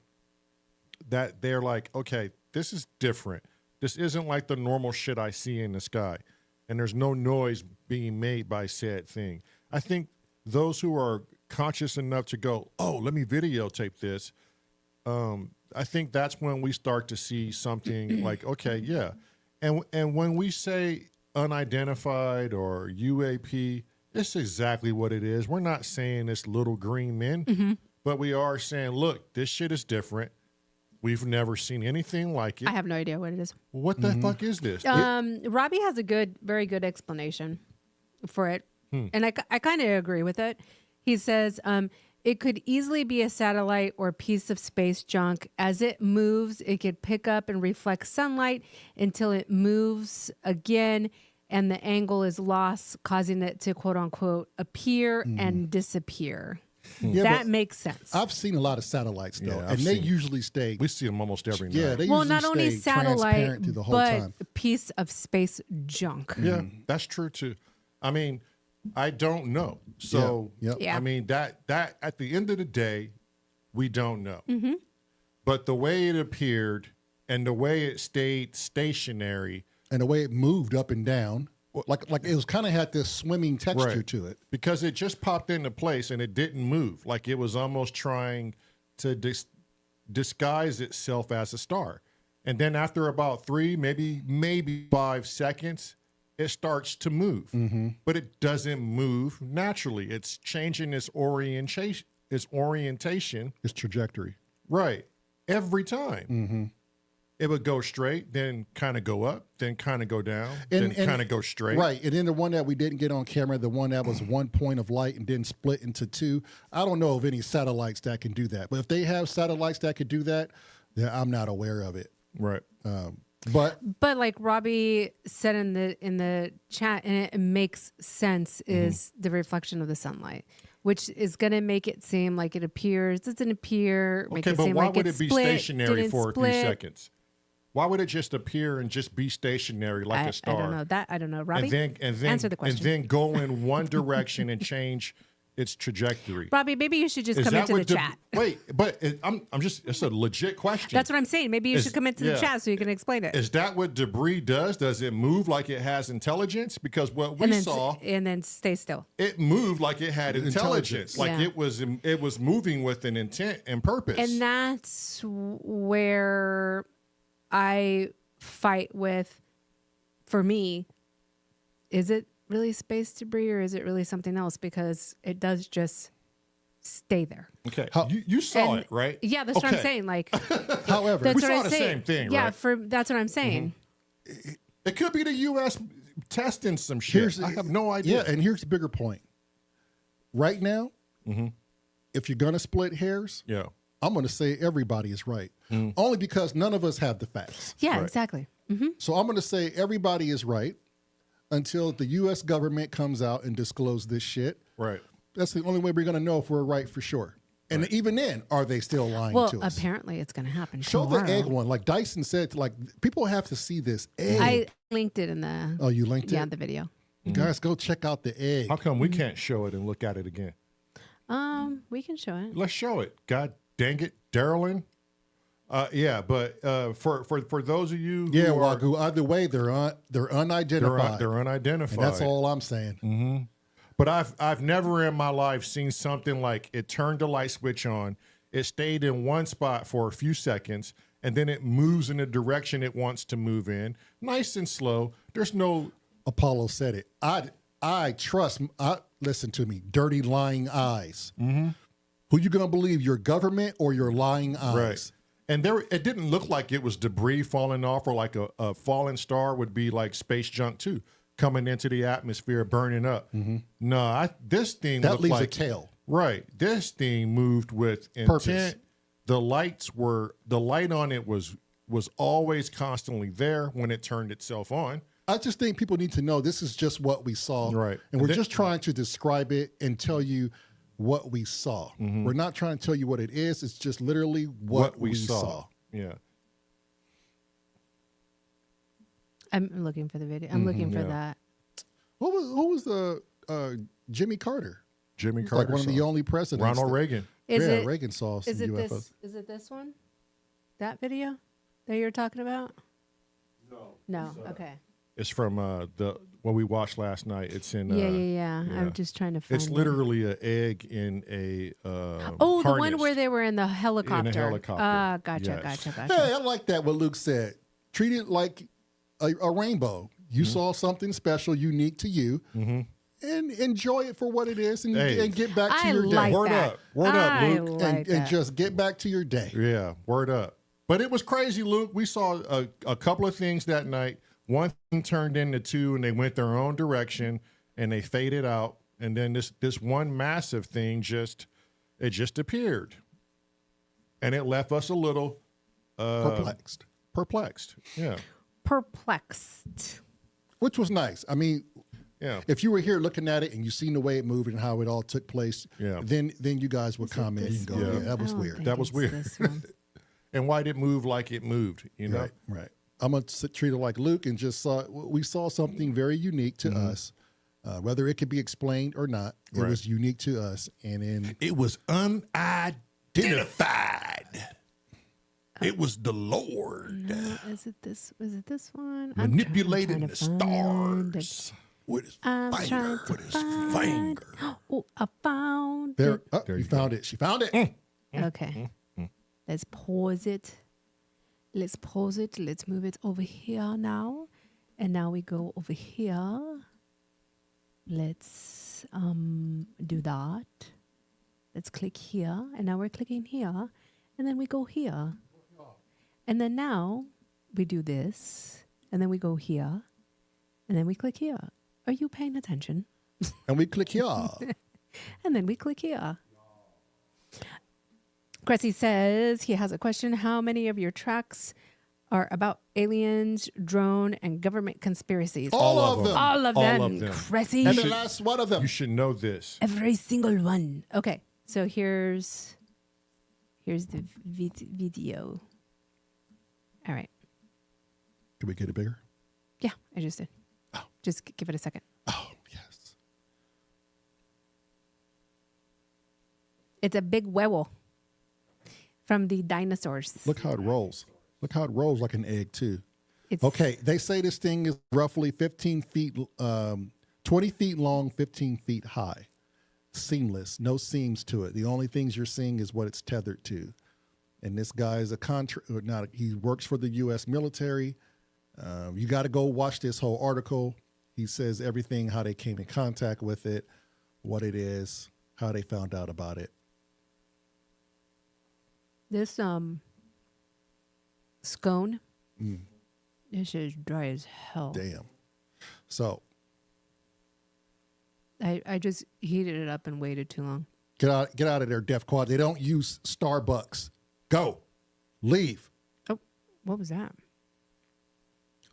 that they're like, okay, this is different. This isn't like the normal shit I see in the sky. And there's no noise being made by said thing. I think those who are conscious enough to go, oh, let me videotape this. I think that's when we start to see something like, okay, yeah. And when we say unidentified or UAP, it's exactly what it is. We're not saying it's little green men, but we are saying, look, this shit is different. We've never seen anything like it. I have no idea what it is. What the fuck is this? Robbie has a very good explanation for it. And I kind of agree with it. He says, it could easily be a satellite or piece of space junk. As it moves, it could pick up and reflect sunlight until it moves again and the angle is lost, causing it to, quote unquote, appear and disappear. Yeah, that makes sense. I've seen a lot of satellites, though, Yeah, and they usually stay. We see them almost every Yeah, night. they Well, usually not only stay satellite, transparent through the whole but time. a piece of space junk. Yeah, that's true too. I mean, I don't know. So, Yep. Yeah. I mean, that at the end of the day, we don't know. But the way it appeared and the way it stayed stationary, And the way it moved up and down, like it was kind of had this swimming texture Right. to it. because it just popped into place and it didn't move, like it was almost trying to disguise itself as a star. And then after about 3, maybe 5 seconds, it starts to move, but it doesn't move naturally. It's changing its orientation, Its trajectory. right, every time. It would go straight, then kind of go up, then kind of go down, then kind of go straight. Right. And then the one that we didn't get on camera, the one that was one point of light and then split into 2. I don't know of any satellites that can do that. But if they have satellites that could do that, then I'm not aware of it. Right. But But like Robbie said in the chat, and it makes sense, is the reflection of the sunlight, which is going to make it seem like it appears, doesn't appear. Make Okay, it but seem why like would it's it be split, stationary didn't for a few split. seconds? Why would it just appear and just be stationary like I a star? I don't know that. I don't know, Robbie. And then answer the question. And then go in one direction and change its trajectory. Robbie, maybe you should just Is come that into the what chat. Wait, but it's a legit question. That's what I'm saying. Maybe you should come into the yeah. chat so you can explain it. Is that what debris does? Does it move like it has intelligence? Because what we saw, and then stay still. it moved like it had intelligence. Like Yeah. it was moving with an intent and purpose. And that's where I fight with, for me, is it really space debris or is it really something else? Because it does just stay there. okay, you saw And- it, right? Yeah, that's what I'm Okay. saying. Like, however, that's We what saw I'm the saying. same thing, Yeah, right? that's what I'm saying. It could be the U.S. testing some shit. I have no idea. Yeah, and here's the bigger point. Right now, if you're going to split hairs, Yeah. I'm going to say everybody is right. Only because none of us have the facts. Yeah, Right. exactly. So I'm going to say everybody is right until the U.S. government comes out and disclose this shit. Right. That's the only way we're going to know if we're right for sure. And even then, are they still lying Well, to us? apparently it's going to happen. Show tomorrow. the egg one. Like Dyson said, like people have to see this egg. I linked it in the Oh, you linked yeah it? the video. Guys, go check out the egg. How come we can't show it and look at it again? We can show it. Let's show it. God dang it, Darylyn. Yeah, but for those of you Yeah, who are, Wagyu. Either way, they're unidentified. they're unidentified. And that's all I'm saying. But I've never in my life seen something like it turned the light switch on, it stayed in one spot for a few seconds, and then it moves in the direction it wants to move in, nice and slow. There's no Apollo said it. I trust. Listen to me. Dirty lying eyes. Mm-hmm. Who you gonna believe? Your government or your lying eyes? right. And there, it didn't look like it was debris falling off, or like a falling star would be like space junk too, coming into the atmosphere, burning up. No, this thing That looked leaves like a tail. Right. This thing moved with intent. Purpose. The light on it was always constantly there when it turned itself on. I just think people need to know this is just what we saw. Right. And we're just trying to describe it and tell you what we saw. We're not trying to tell you what it is. It's just literally what we saw. Yeah. I'm looking for the video. I'm looking for that. Who was the Jimmy Carter? Jimmy He's Carter. like one of the only presidents. Ronald that- Reagan. Reagan saw some Is it UFOs. this? Is it this one? That video that you're talking about? No. Okay. It's from what we watched last night. It's in Yeah. I'm just trying to find. It's literally an egg in a the one harness. where they were in the helicopter. helicopter. Ah, gotcha, Yes. gotcha. Hey, I like that what Luke said. Treat it like a rainbow. You saw something special, unique to you, and enjoy it for what it is, and get back to I your like day. Word that. up. Word up, I Luke. like And that. just get back to your day. Yeah, word up. But it was crazy, Luke. We saw a couple of things that night. One thing turned into two, and they went their own direction, and they faded out. And then this one massive thing just appeared, and it left us a little Perplexed. Yeah. Perplexed. Which was nice. I mean, Yeah. if you were here looking at it and you seen the way it moved and how it all took place, Yeah. then you guys would comment and go, yeah, that was weird. That was weird. And why did it move like it moved? You know. Right. I'm gonna treat it like Luke and we saw something very unique to us, whether it could be explained or not. It Right. was unique to us, and then It was unidentified. It was the Lord No, is it this? Was it this one? manipulating I'm the trying to find stars with his I'm finger. trying to With his find- finger. Oh, I found there, it. you found it. She found it. Okay. Let's pause it. Let's pause it. Let's move it over here now. And now we go over here. Let's do that. Let's click here. And now we're clicking here. And then we go here. And then now we do this. And then we go here. And then we click here. Are you paying attention? And we click here. And then we click here. Cressy says he has a question. How many of your tracks are about aliens, drone, and government conspiracies? All of them. All of All them. of them. Cressy. And the last one of them. You should know this. Every single one. Okay. So here's the video. All right. Can we get it bigger? Yeah, I just did. Just give it a second. Oh, yes. It's a big huevo from the dinosaurs. Look how it rolls. Look how it rolls like an egg, too. It's, Okay, they say this thing is roughly 15 feet, 20 feet long, 15 feet high. Seamless, no seams to it. The only things you're seeing is what it's tethered to. And this guy is he works for the U.S. military. You got to go watch this whole article. He says everything, how they came in contact with it, what it is, how they found out about it. This scone. This is dry as hell. Damn. So I just heated it up and waited too long. get out of there, Def Quad. They don't use Starbucks. Go. Leave. Oh, what was that?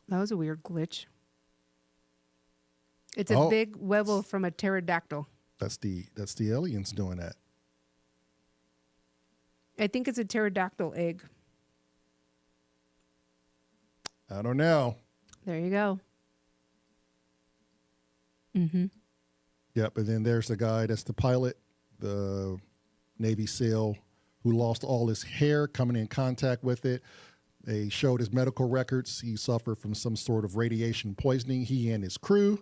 That was a weird glitch. It's a big huevo from a pterodactyl. That's the aliens doing that. I think it's a pterodactyl egg. I don't know. There you go. Mm-hmm. Yep. And then there's the guy that's the pilot, the Navy SEAL, who lost all his hair coming in contact with it. They showed his medical records. He suffered from some sort of radiation poisoning, he and his crew.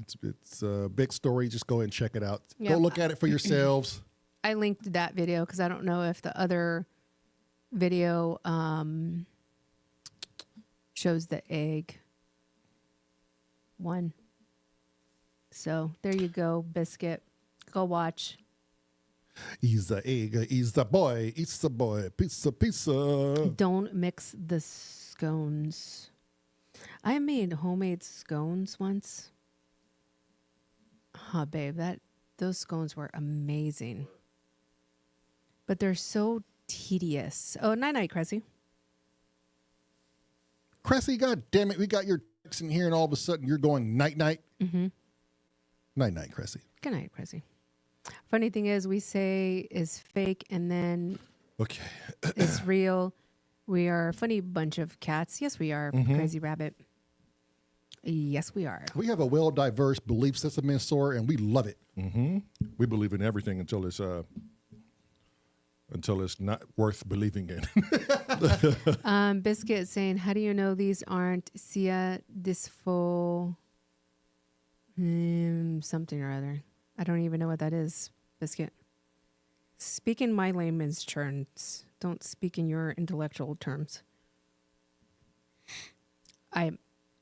It's a big story. Just go ahead and check it out. Yep. Go look at it for yourselves. I linked that video because I don't know if the other video shows the egg one. So there you go, Biscuit. Go watch. He's the egg, he's the boy, eats the boy, pizza, pizza. Don't mix the scones. I made homemade scones once. Huh, babe, those scones were amazing. But they're so tedious. Oh, night-night, Cressy. Cressy, God damn it, we got your text in here and all of a sudden you're going night-night. Mm-hmm. Night-night, Cressy. Good night, Cressy. Funny thing is, we say is fake and then Okay. it's real. We are a funny bunch of cats. Yes, we are. Crazy Rabbit. Yes, we are. We have a well-diverse belief system in S.O.R, and we love it. We believe in everything until it's not worth believing in. Biscuit saying, how do you know these aren't Sia Disfo something or other? I don't even know what that is, Biscuit. Speak in my layman's terms. Don't speak in your intellectual terms.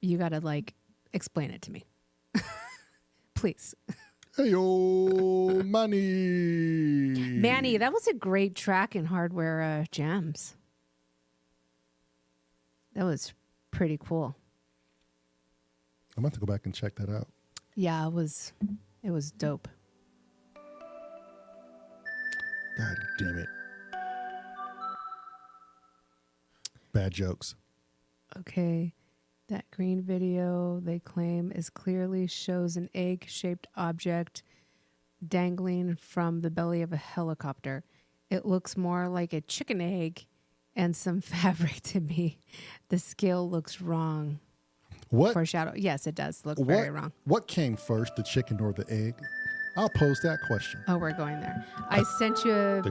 You gotta explain it to me. Please. Hey, yo, Manny. Manny, that was a great track in Hardware Jams. That was pretty cool. I'm about to go back and check that out. Yeah, it was dope. God damn it. Bad jokes. Okay. That green video they claim is clearly shows an egg-shaped object dangling from the belly of a helicopter. It looks more like a chicken egg and some fabric to me. The scale looks wrong. What? Foreshadow. Yes, it does look very wrong. What came first, the chicken or the egg? I'll pose that question. Oh, we're going there. I sent you a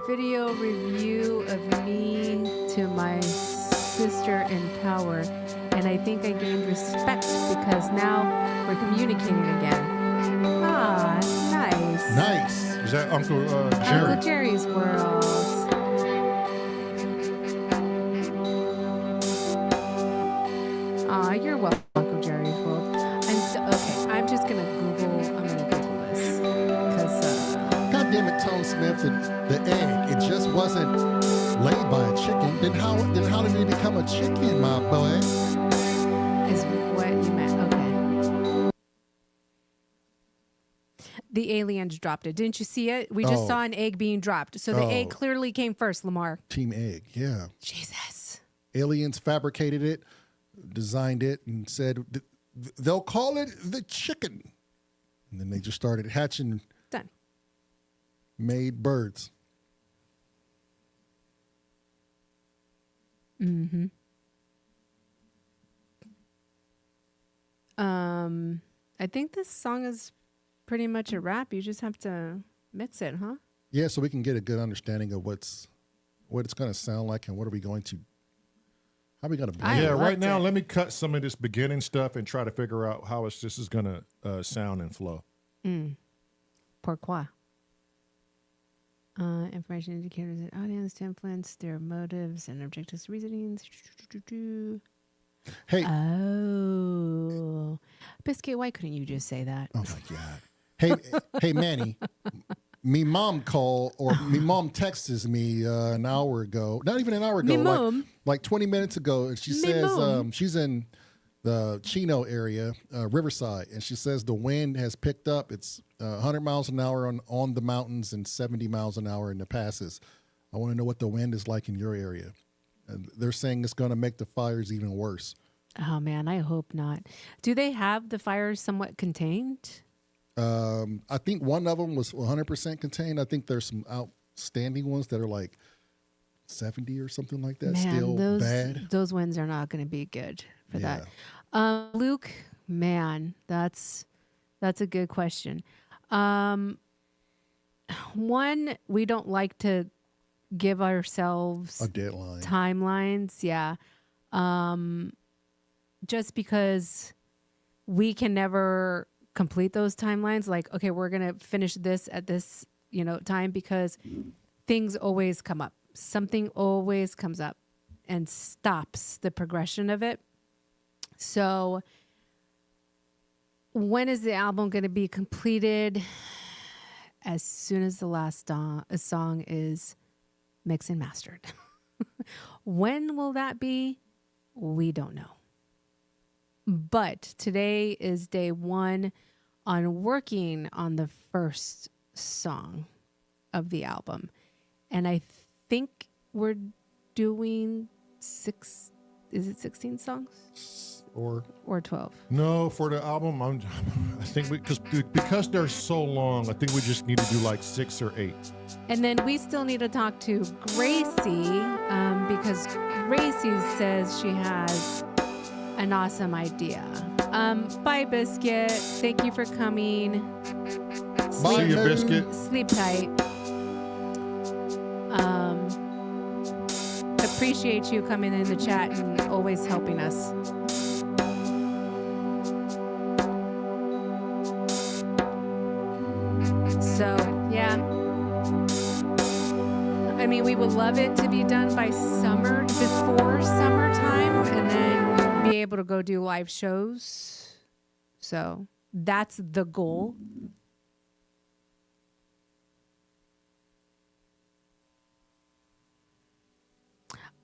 video review of me to my sister in power, and I think I gained respect because now we're communicating again. Ah, nice. Nice. Is that Uncle Jerry? Uncle Jerry's World. Ah, you're welcome, Uncle Jerry's World. I'm just gonna Google this because. God damn it, Tone Smith, the egg. It just wasn't laid by a chicken. Then how did it become a chicken, my boy? Is what you meant. Okay. The aliens dropped it. Didn't you see it? We just saw an egg being dropped. So the egg clearly came first, Lamar. Team Egg, yeah. Jesus. Aliens fabricated it, designed it, and said they'll call it the chicken. And then they just started hatching. Done. Made birds. Mm-hmm. I think this song is pretty much a wrap. You just have to mix it, huh? Yeah, so we can get a good understanding of what it's going to sound like and how are we going to blend Yeah, it. right now, let me cut some of this beginning stuff and try to figure out how this is going to sound and flow. Pourquoi? Information indicators that audience to influence their motives and objectives, reasonings. Hey. Oh. Biscuit, why couldn't you just say that? Oh, my God. Hey, Manny. Me mom texts me an hour ago. Not even an hour ago. Me mom? Like 20 minutes ago. And she says she's in the Chino area, Riverside. And she says the wind has picked up. It's 100 miles an hour on the mountains and 70 miles an hour in the passes. I want to know what the wind is like in your area. And they're saying it's going to make the fires even worse. Oh, man, I hope not. Do they have the fires somewhat contained? I think one of them was 100% contained. I think there's some outstanding ones that are like 70 or something like that. Man, Still bad. Those winds are not going to be good for that. Luke, man, that's a good question. One, we don't like to give ourselves A deadline. timelines. Yeah. Just because we can never complete those timelines. Like, okay, we're going to finish this at this, time, because things always come up. something always comes up and stops the progression of it. So when is the album going to be completed? As soon as the last song is mixed and mastered. When will that be? We don't know. But today is day one on working on the first song of the album. And I think we're doing is it 16 songs? Or 12? No, for the album, I think because they're so long, I think we just need to do like 6 or 8. And then we still need to talk to Gracie because Gracie says she has an awesome idea. Bye, Biscuit. Thank you for coming. See you, Biscuit. Sleep tight. Appreciate you coming in the chat and always helping us. So, yeah. I mean, we would love it to be done by summer, before summertime, and then be able to go do live shows. So, that's the goal.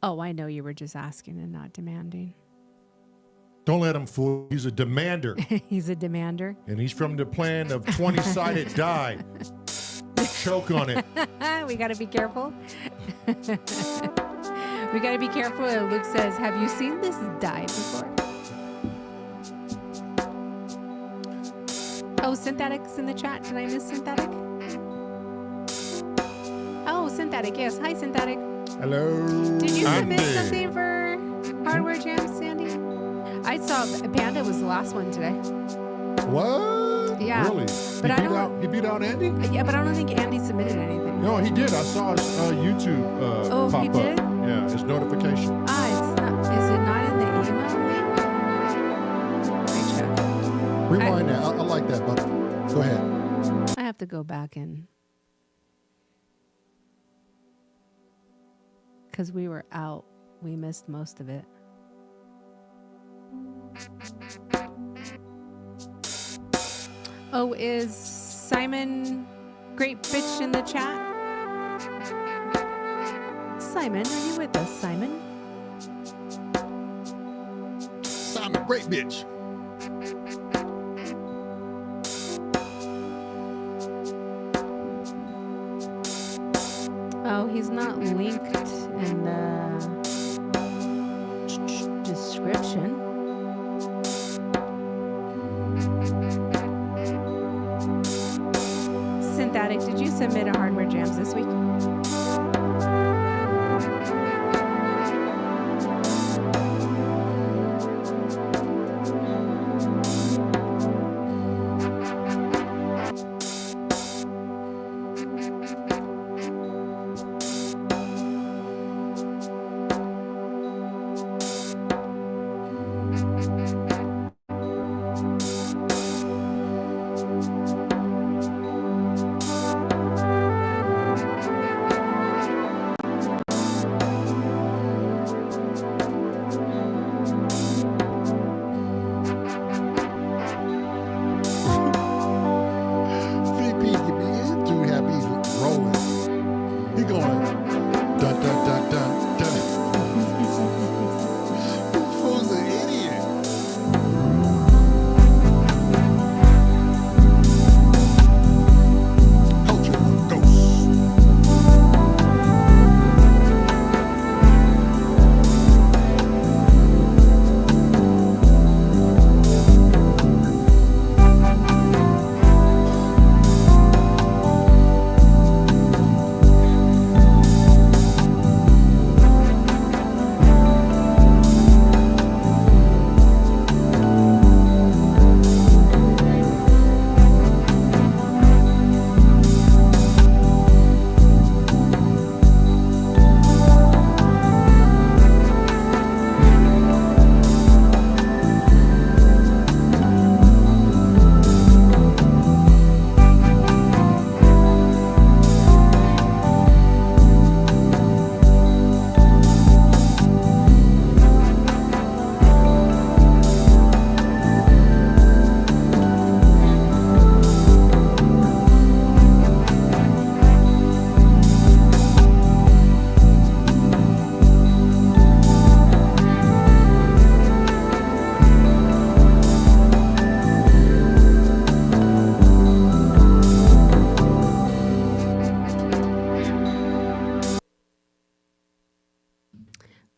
Oh, I know you were just asking and not demanding. Don't let him fool. He's a demander. He's a demander. And he's from the plan of 20-sided die. Choke on it. We got to be careful. We got to be careful. Luke says, have you seen this die before? Oh, Synthetic's in the chat. Did I miss Synthetic? Oh, Synthetic. Yes. Hi, Synthetic. Hello. Did you submit Andy. something for Hardware Jam, Sandy? I saw Panda was the last one today. What? Yeah. Really? But He beat out Andy? Yeah, but I don't think Andy submitted anything. No, he did. I saw his YouTube pop he up. did? Yeah, his notification. It's not. Is it not in the email link? Let me check. Rewind that. I like that, but go ahead. I have to go back and because we were out, we missed most of it. Oh, is Simon Great Bitch in the chat? Simon, are you with us, Simon? Simon, great bitch. Oh, he's not linked in the description. Synthetic, did you submit a Hardware Jams this week?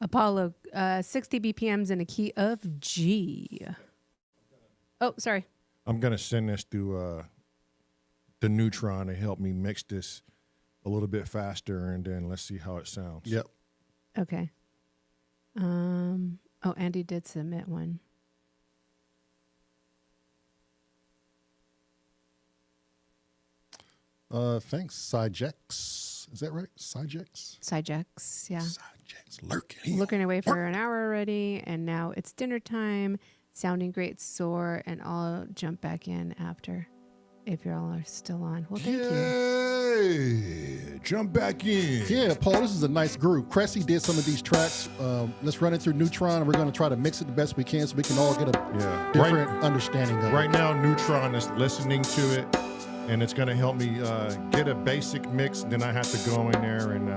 Apollo, 60 BPMs in a key of G. Oh, sorry. I'm gonna send this to the Neutron to help me mix this a little bit faster, and then let's see how it sounds. Yep. Okay. Oh, Andy did submit one. Thanks, Sidejex. Is that right? Sidejex? Sidejex, yeah. Sidejex lurking here. Looking away for an hour already, and now it's dinner time. Sounding great, S.O.R, and I'll jump back in after if you all are still on. Well, thank you. Yay! Jump back in. Yeah, Paul, this is a nice group. Cressy did some of these tracks. Let's run it through Neutron, and we're going to try to mix it the best we can so we can all get a different understanding of it. Right now, Neutron is listening to it, and it's going to help me get a basic mix. Then I have to go in there and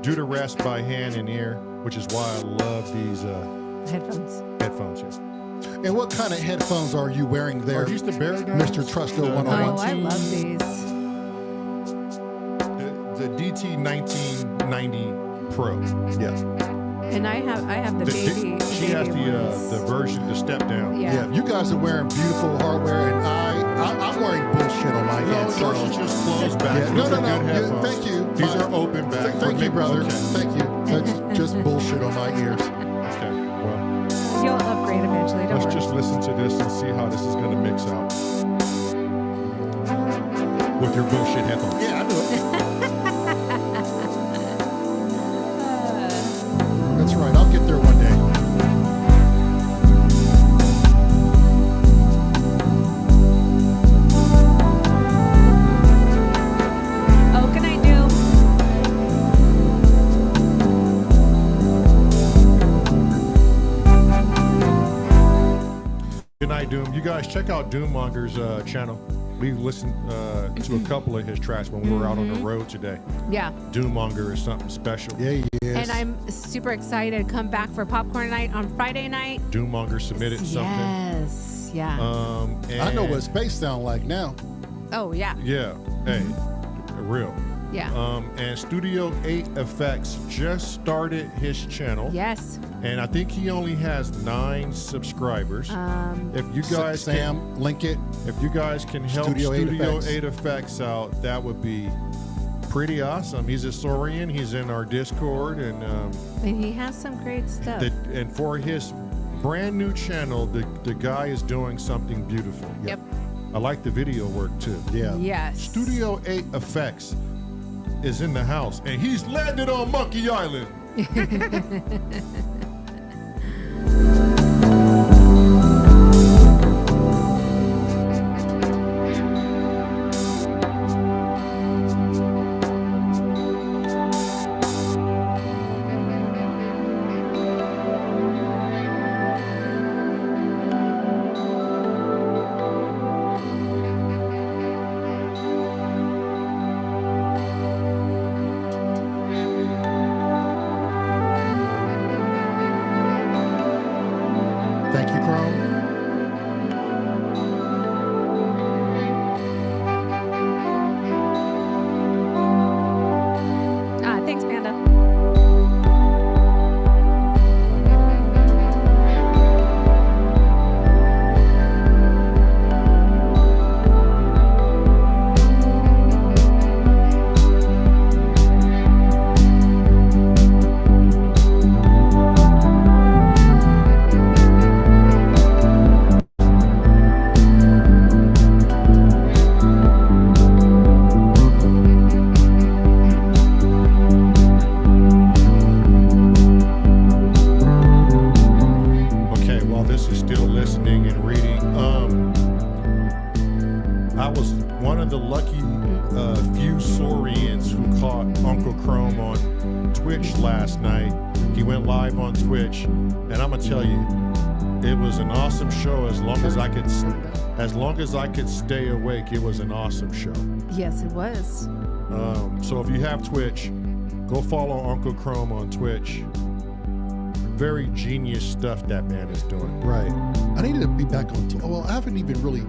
do the rest by hand and ear, which is why I love these headphones. Yeah. And what kind of headphones are you wearing there, Are these the Paradigms? Mr. Trusto Oh, 101? I love these. The DT 1990 Pro. Yeah. And I have the baby. She has baby ones. the version, the step down. Yeah. You guys are wearing beautiful hardware, and I'm wearing bullshit on my head. No, yours is just closed back. Yeah, These no, are no. good Yeah, headphones. thank you. These are open back. Thank you, brother. Okay. Thank you. That's just bullshit on my ears. Okay. Well, You'll upgrade eventually. Don't let's worry. just listen to this and see how this is going to mix out with your bullshit headphones. Yeah, I know it. That's right. I'll get there one day. Oh, can I do? Good night, Doom. You guys check out Doommonger's channel. We listened to a couple of his tracks when we were out on the road today. Yeah. Doommonger is something special. Yeah, he is. And I'm super excited to come back for popcorn night on Friday night. Doommonger submitted something. Yes. Yeah. And I know what space sound like now. Oh, yeah. Yeah. Hey, real. Yeah. And Studio 8 Effects just started his channel. Yes. And I think he only has 9 subscribers. If you guys Sam, link it. if you guys can help Studio 8 Studio Effects. 8 Effects out, that would be pretty awesome. He's a Saurian. He's in our Discord, and And he has some great stuff. and for his brand new channel, the guy is doing something beautiful. Yep. I like the video work too. Yeah. Yes. Studio 8 Effects is in the house, and he's landed on Monkey Island. Thank you, Chrome. Thanks, Panda. Okay, while this is still listening and reading, I was one of the lucky few Saurians who caught Uncle Chrome on Twitch last night. He went live on Twitch, and I'm gonna tell you, it was an awesome show. As long as I could stay awake, it was an awesome show. Yes, it was. So if you have Twitch, go follow Uncle Chrome on Twitch. Very genius stuff that man is doing. Right. I needed to be back on Twitch. Well, I haven't even really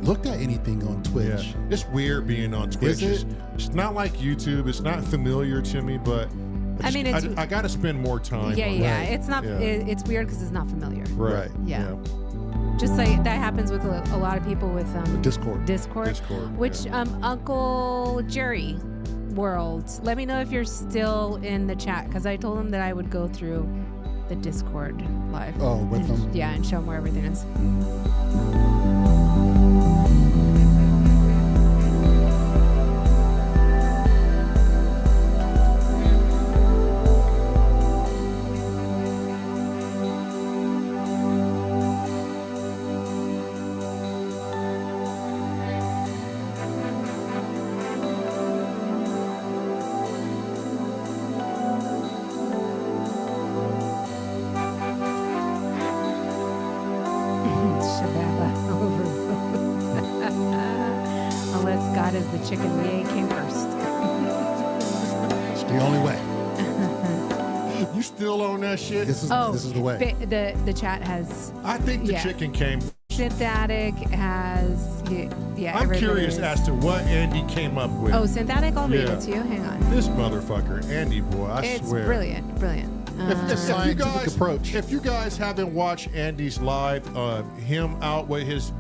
looked at anything on Twitch. Yeah, it's weird being on Twitch. Is it? It's not like YouTube. It's not familiar to me, but I mean, it's I got to spend more time. yeah, on yeah. that. It's not. Yeah. It's weird because it's not familiar. Right. Yeah. Just like that happens with a lot of people with Discord. Discord. Which Uncle Jerry World, let me know if you're still in the chat because I told him that I would go through the Discord live. Oh, with them. Yeah, and show him where everything is. Unless God is the chicken, the egg came first. It's the only way. You still on that shit? This is the way. The chat has. I think the chicken came. Synthetic has. Yeah. I'm curious is. as to what Andy came up with. Oh, Synthetic? I'll read it to you. Hang on. This motherfucker, Andy boy, I swear. It's brilliant. Brilliant. If you guys haven't watched Andy's live, him out with his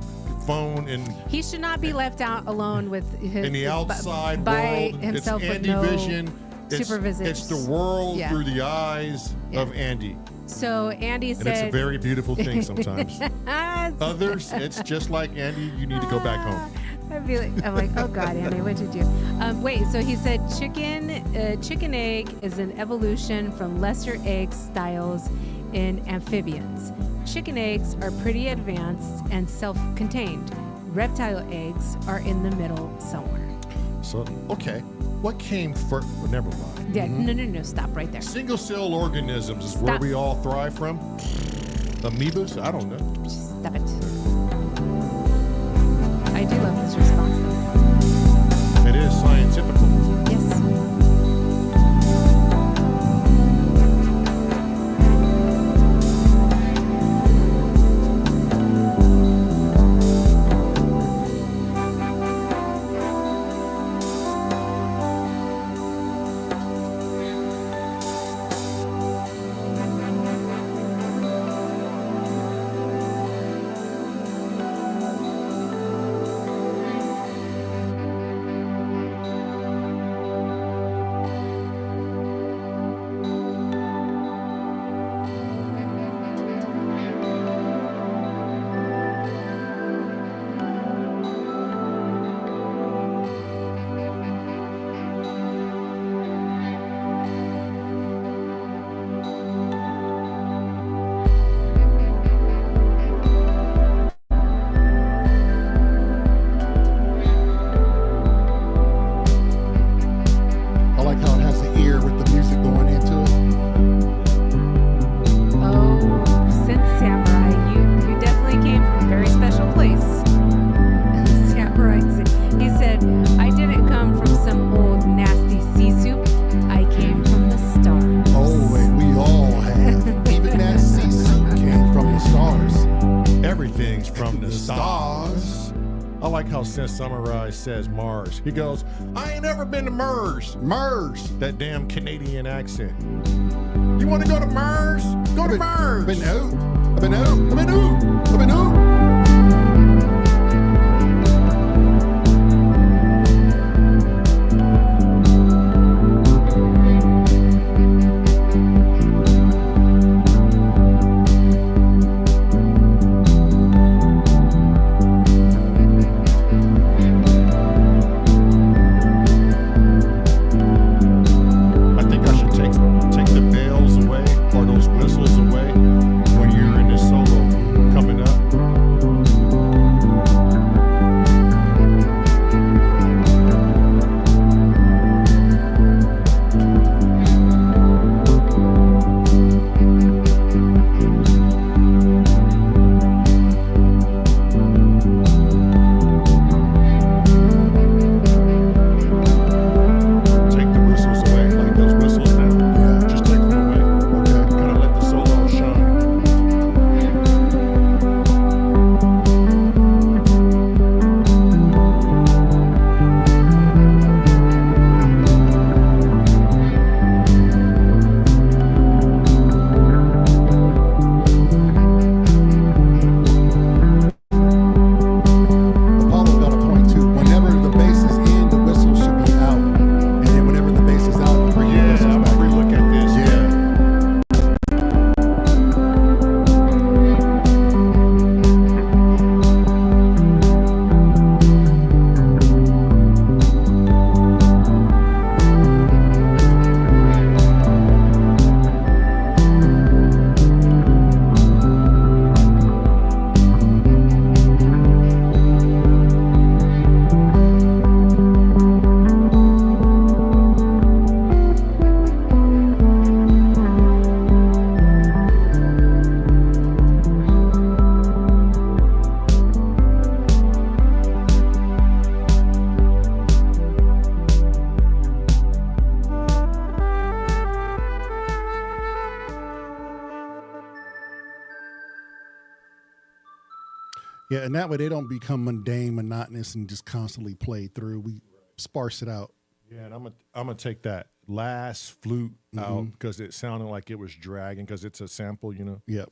phone and he should not be left out alone with his in the outside by world. himself It's with Andy no vision. supervision. It's the world through the eyes of Andy. So Andy said, and it's a very beautiful thing sometimes. Others, it's just like Andy. You need to go back home. I'm like, oh God, Andy, what did you do? Wait, so he said chicken egg is an evolution from lesser egg styles in amphibians. Chicken eggs are pretty advanced and self-contained. Reptile eggs are in the middle somewhere. So, okay, what came first? Well, never mind. Yeah, no, stop right there. Single-cell organisms is where we all thrive from. Amoebas? I don't know. Stop it. I do love this response, though. It is scientific. Yes. Since Samurai says Mars, he goes, I ain't ever been to Mars. Mars. That damn Canadian accent. You want to go to Mars? Go to Mars. I've been out. Or those whistles away when you're in this solo coming up. Yeah, and that way they don't become mundane, monotonous, and just constantly played through. We sparse it out. Yeah, and I'm gonna take that last flute out because it sounded like it was dragging because it's a sample, you know. Yep.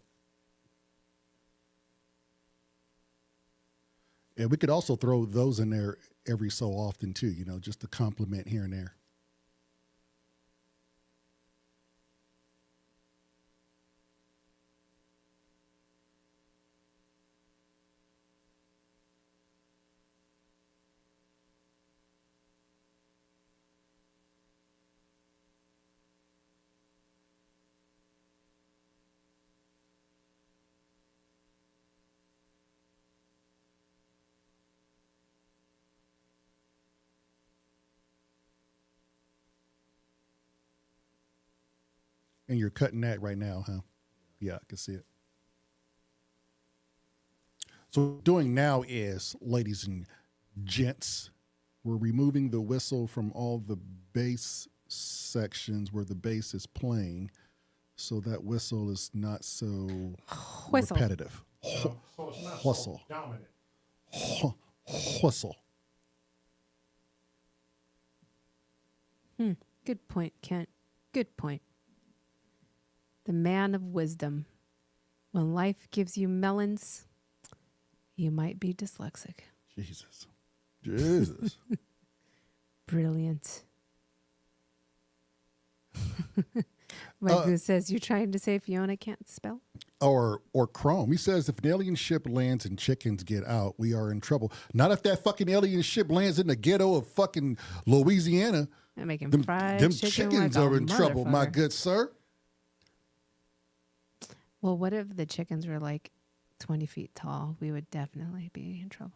And we could also throw those in there every so often too, you know, just to complement here and there. And you're cutting that right now, huh? Yeah, I can see it. So what we're doing now is, ladies and gents, we're removing the whistle from all the bass sections where the bass is playing, so that whistle is not so Whistle. repetitive. So it's not Whistle. so dominant. Whistle. Good point, Kent. Good point. The man of wisdom. When life gives you melons, you might be dyslexic. Jesus. Jesus. Brilliant. My goose says, you're trying to say Fiona can't spell? Or Chrome. He says if an alien ship lands and chickens get out, we are in trouble. Not if that fucking alien ship lands in the ghetto of fucking Louisiana. I'm making Them, fried them chicken chickens like a are in trouble, my motherfucker. good sir. Well, what if the chickens were like 20 feet tall? We would definitely be in trouble.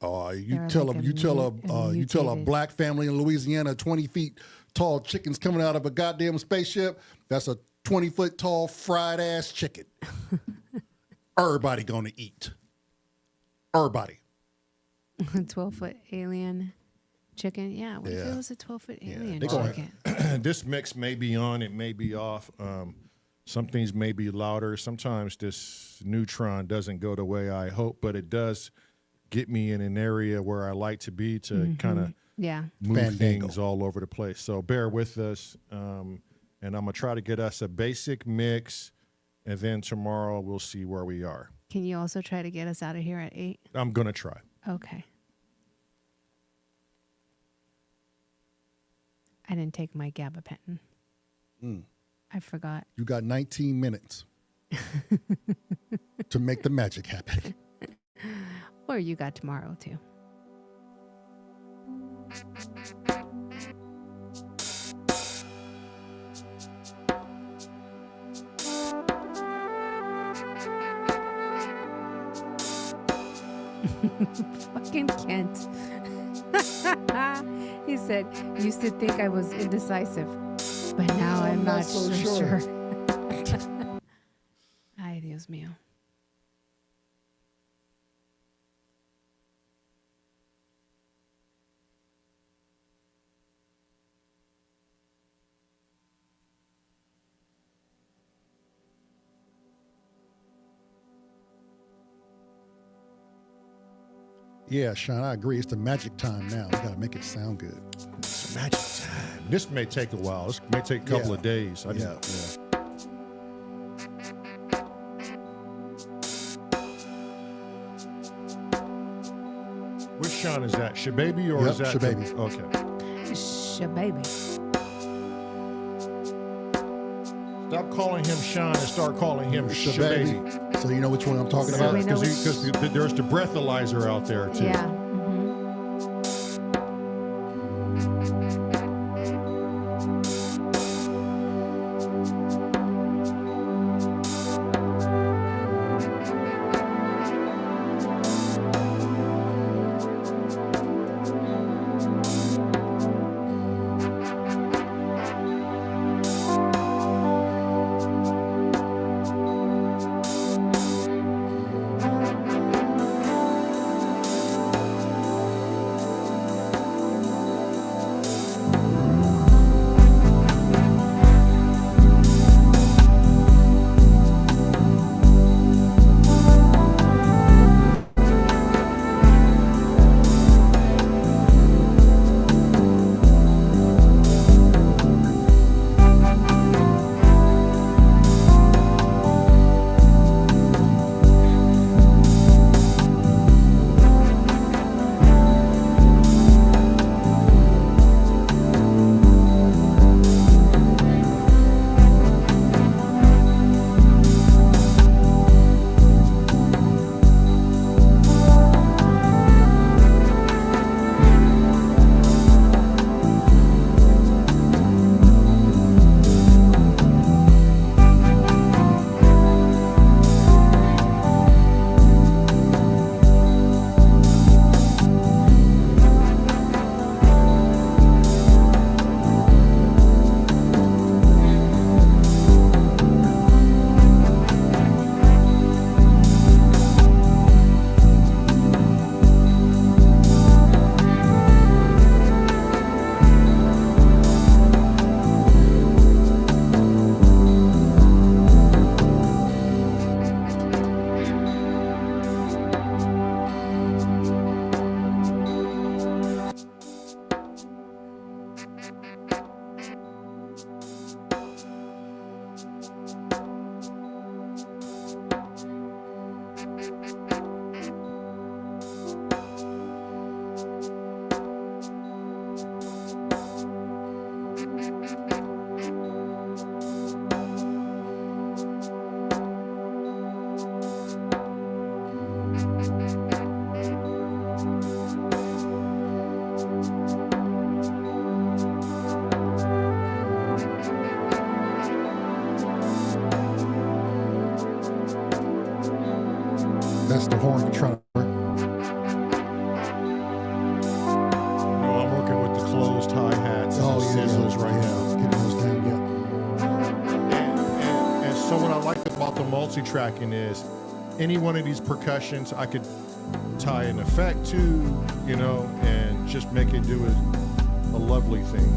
Oh, you They're tell like them, a you tell a mutated- black family in Louisiana, 20 feet tall chickens coming out of a goddamn spaceship. That's a 20-foot tall fried ass chicken. Everybody gonna eat. Everybody. 12-foot alien chicken. Yeah, what if Yeah. it was a 12-foot alien they gonna- chicken? This mix may be on, it may be off. Some things may be louder. Sometimes this neutron doesn't go the way I hope, but it does get me in an area where I like to be to kind of Yeah. move Fandango. things all over the place. So bear with us. And I'm going to try to get us a basic mix, and then tomorrow we'll see where we are. Can you also try to get us out of here at 8? I'm going to try. Okay. I didn't take my gabapentin. I forgot. You got 19 minutes to make the magic happen. Or you got tomorrow, too. Fucking Kent. He said, used to think I was indecisive, but now I'm not so sure. Ay, Dios mío. Yeah, Sean, I agree. It's the magic time now. We gotta make it sound good. It's magic time. This may take a while. This may take a couple of days. Yeah. Which Sean is that? Shababy or Yep, is that? Shababy. Okay. Shababy. Stop calling him Sean and start calling him Shababy. Shababy. So you know which one I'm talking So about? we know Because there's the breathalyzer out there too. Yeah. That's the horn controller. No, I'm working with the closed hi-hats and the sizzlers right now. Getting those down, And so what I like about the multi-tracking is any one of these percussions I could tie an effect to, you know, and just make it do a lovely thing.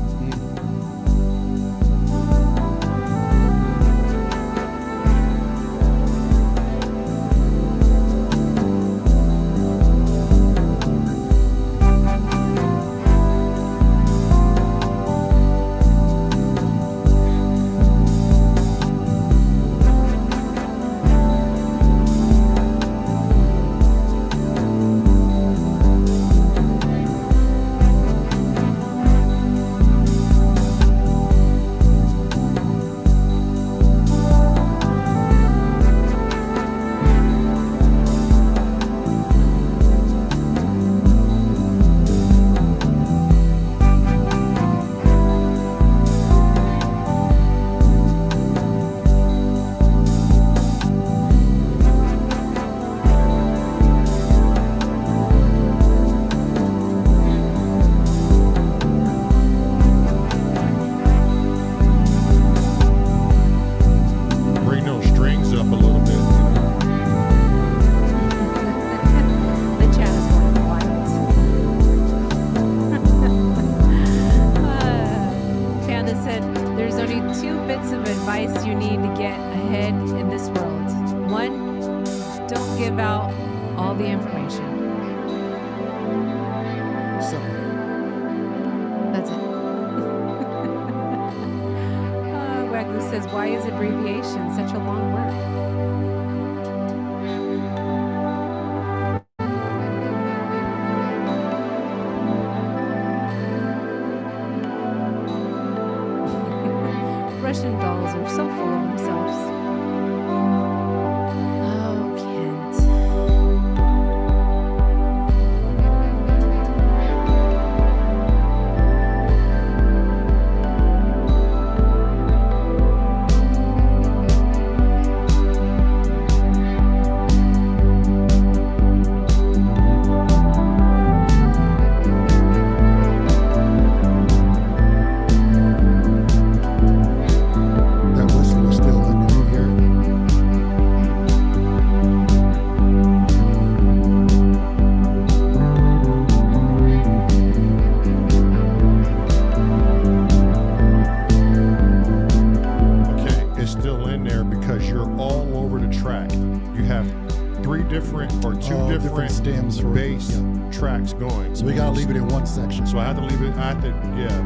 Going. So we gotta leave it in one section. So I have to leave it.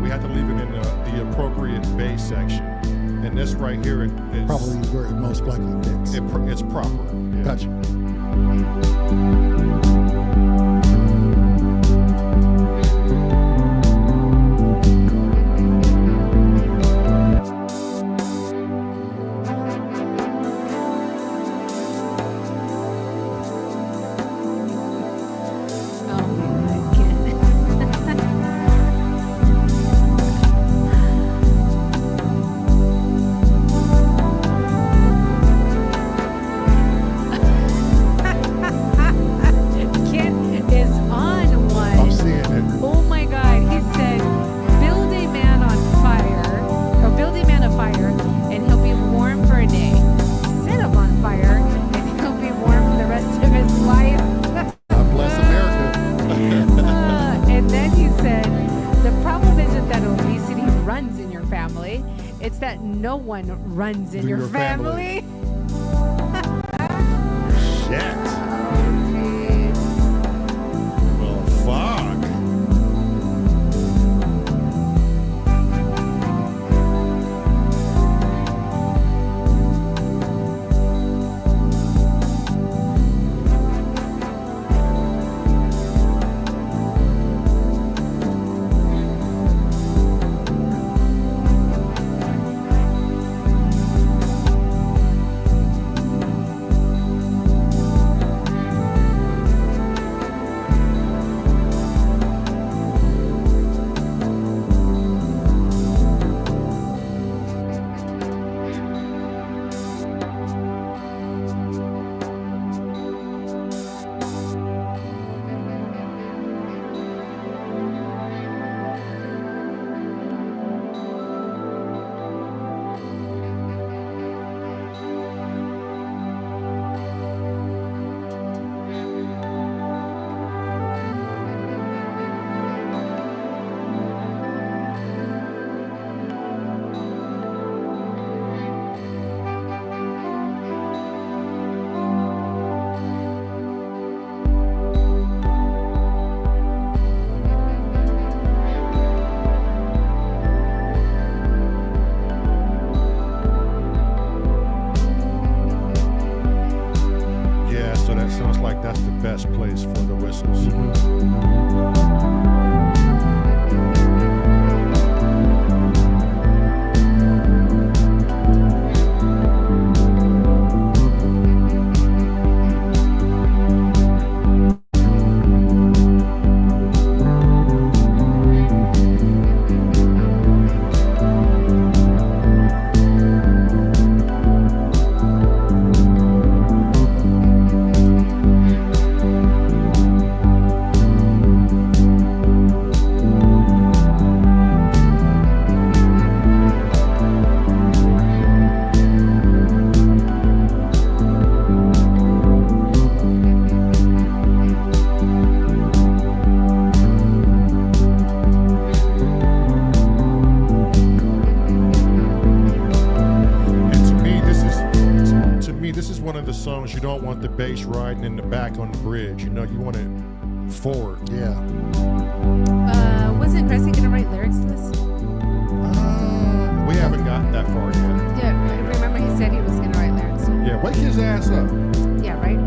We have to leave it in the appropriate bass section. And this right here is probably where it most likely fits. It's proper. Yeah. Gotcha. Runs in your family. Shit. Well, fuck. that sounds like that's the best place for the whistles. Songs you don't want the bass riding in the back on the bridge. You know, you want it forward. Yeah. Wasn't Cressy gonna write lyrics to this? We haven't gotten that far yet. Yeah, I remember he said he was gonna write lyrics. Yeah, wake his ass up. Yeah, right.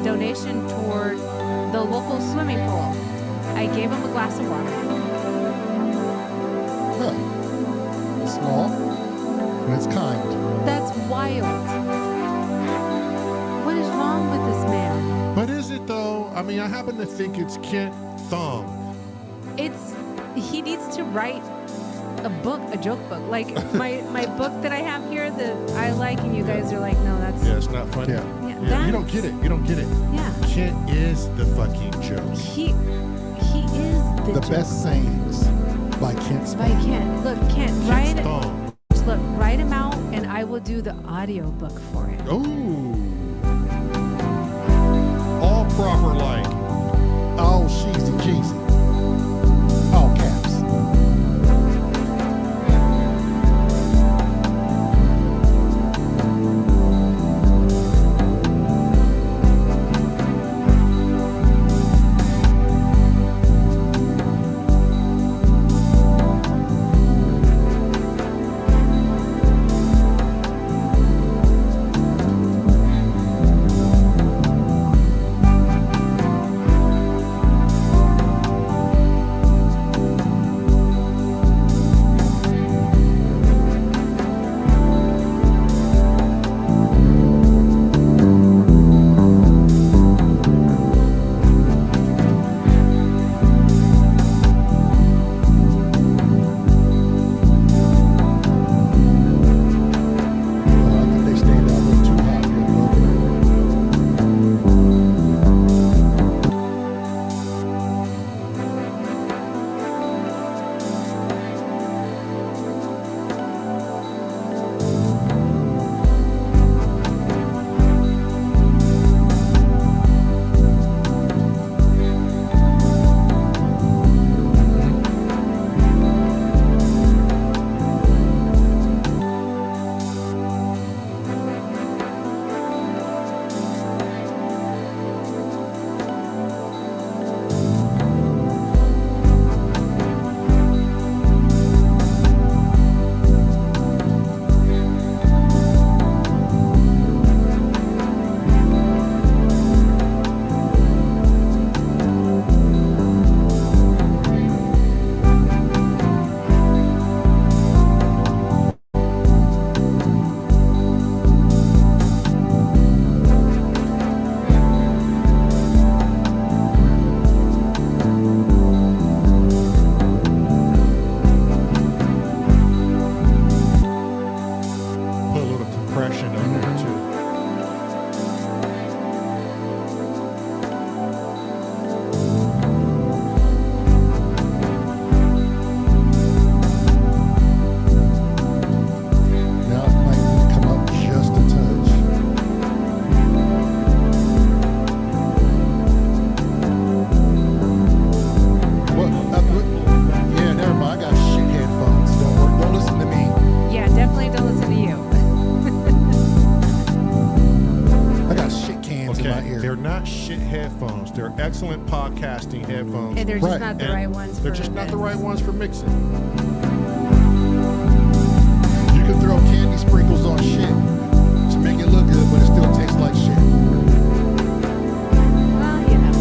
Donation toward the local swimming pool. I gave him a glass of water. Huh. It's small and it's kind. That's wild. What is wrong with this man? But is it though? I mean, I happen to think it's Kent Thong. He needs to write a book, a joke book. Like my book that I have here that I like, and you guys are like, no, that's... Yeah, it's not funny. Yeah. Yeah, you don't get it. You don't get it. Yeah. Kent is the fucking joke. He is the joke. Best sayings by Kent. By Kent. Look, Kent, write it. Thong. Look, write him out, and I will do the audio book for him. Ooh. All proper like. Oh, sheezy Jeezy. All caps. They're excellent podcasting headphones. And they're just Right. not the And right ones. They're for just not the this. right ones for mixing. You can throw candy sprinkles on shit to make it look good, but it still tastes like shit. Well, you know.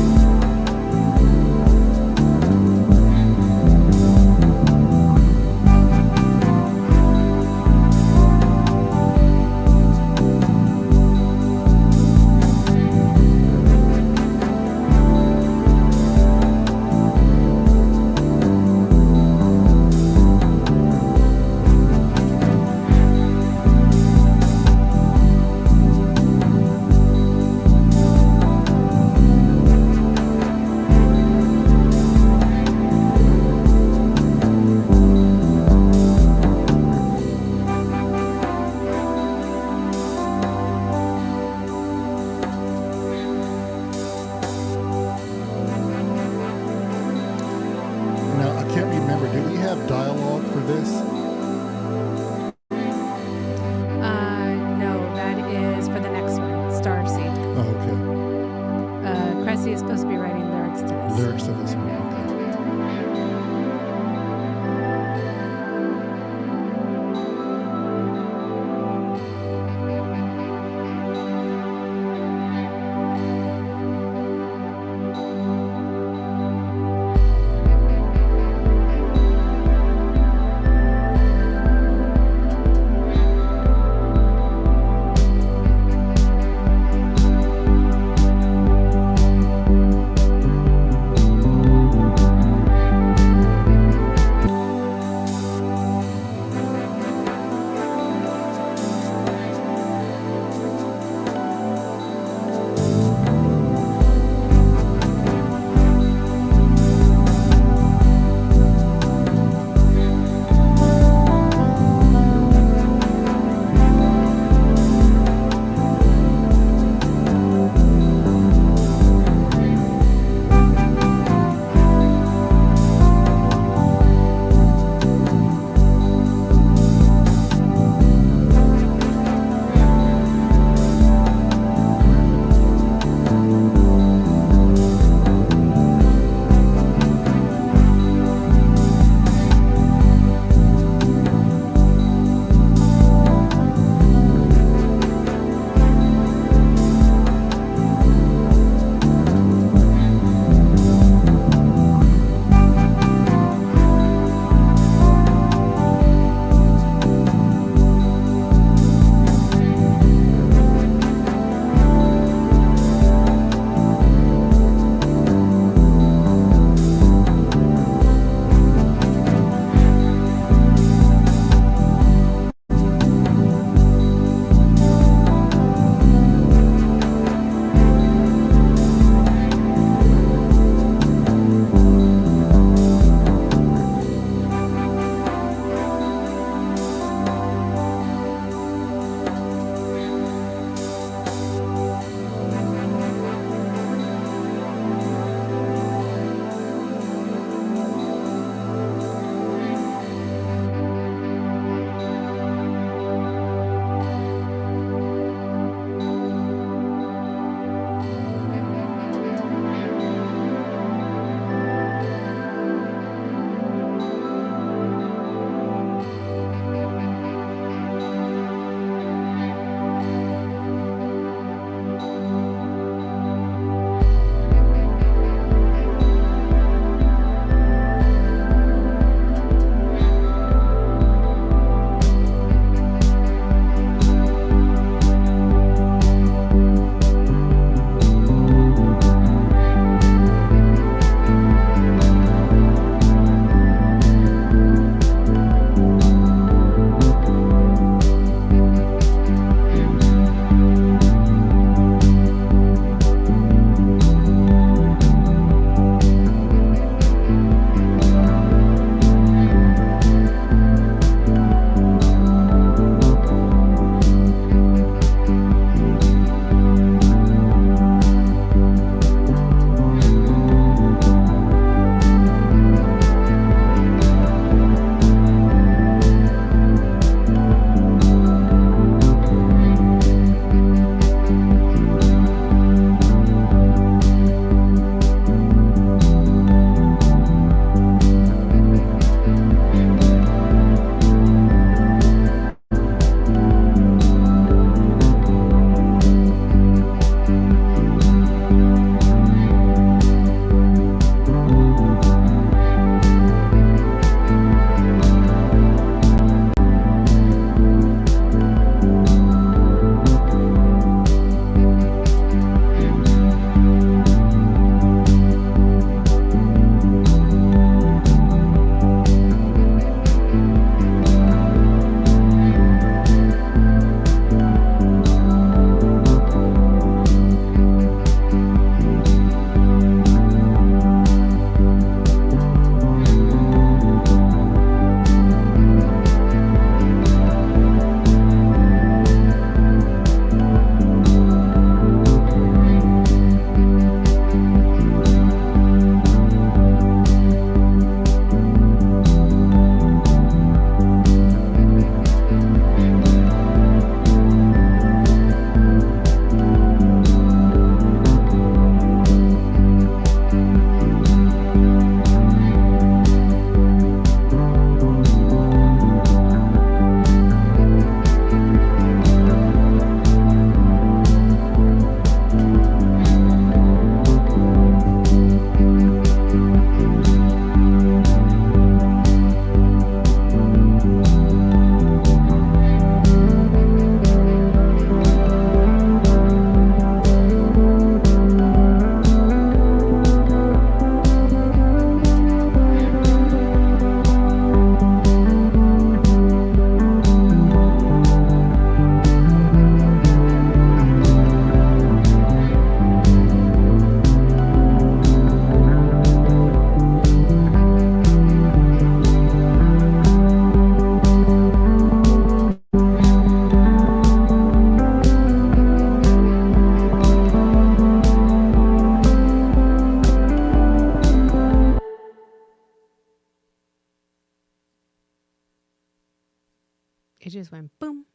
It just went boom.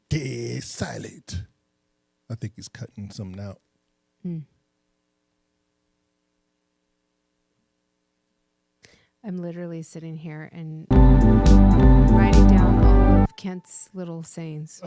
Dead silent. I think he's cutting something out. I'm literally sitting here and writing down all of Kent's little sayings.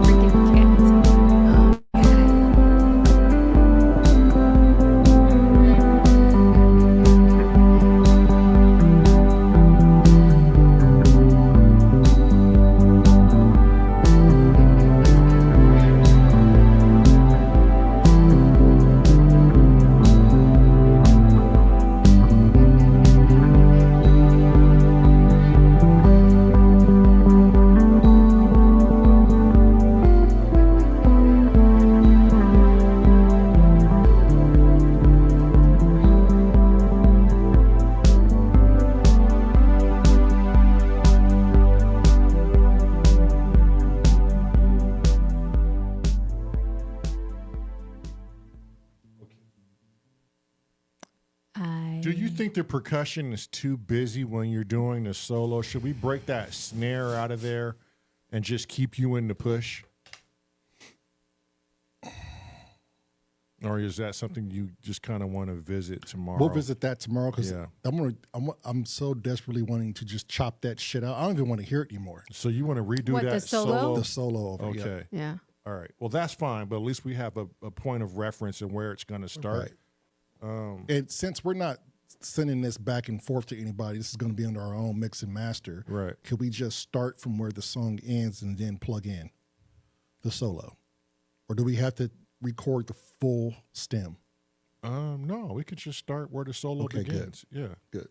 Freaking Kent. Oh, God. Do you think the percussion is too busy when you're doing the solo? Should we break that snare out of there and just keep you in the push? Or is that something you just kind of want to visit tomorrow? We'll visit that tomorrow because Yeah. I'm so desperately wanting to just chop that shit out. I don't even want to hear it anymore. So you want to redo What, that the solo? The solo over. Okay. Yeah. All right. Well, that's fine, but at least we have a point of reference and where it's going to start. Right. And since we're not sending this back and forth to anybody, this is going to be under our own mix and master. Right. Could we just start from where the song ends and then plug in the solo? Or do we have to record the full stem? No, we could just start where the solo Okay, begins. Yeah. Good.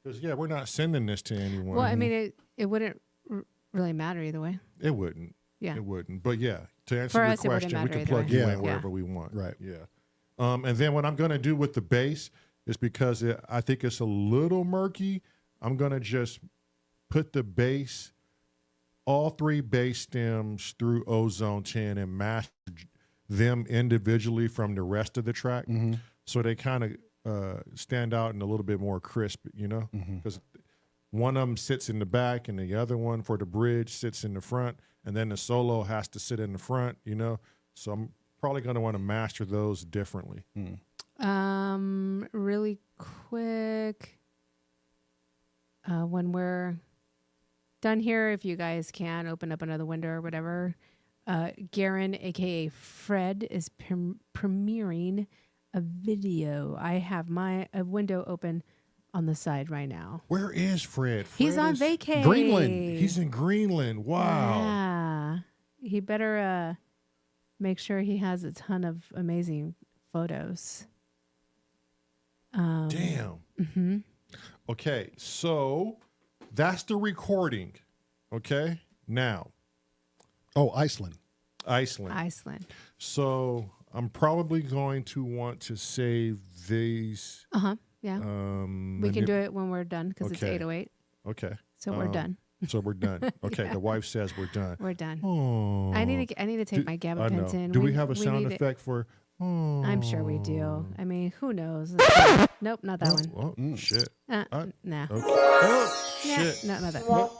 Because, yeah, we're not sending this to anyone. Well, I mean, it wouldn't really matter either way. It wouldn't. Yeah. It wouldn't. But, yeah, to answer For your us, it wouldn't question, we matter can either plug way. you Yeah. in wherever we want. Right. Yeah. And then what I'm going to do with the bass is because I think it's a little murky, I'm going to just put the bass, all three bass stems through Ozone 10 and master them individually from the rest of the track. Mm-hmm. So they kind of stand out and a little bit more crisp, you know? Because one of them sits in the back and the other one for the bridge sits in the front, and then the solo has to sit in the front, you know? So I'm probably going to want to master those differently. Really quick. When we're done here, if you guys can open up another window or whatever, Garen, aka Fred, is premiering a video. I have a window open on the side right now. Where is Fred? He's Fred on is- vacation. Greenland. He's in Greenland. Wow. Yeah. He better make sure he has a ton of amazing photos. Damn. Okay, so that's the recording. Okay, now Oh, Iceland. Iceland. So I'm probably going to want to save these. Yeah. We can do it when we're done because it's okay. 8:08. Okay. So we're done. So we're done. Okay, the wife says we're done. We're done. Oh, I need to take my I gabapentin. know. Do we have a sound need it. effect for? Oh, I'm sure we do. I mean, who knows? Nope, not that one. Oh, shit. Nah. Okay. Oh, Nah, shit. no, not that. Oh.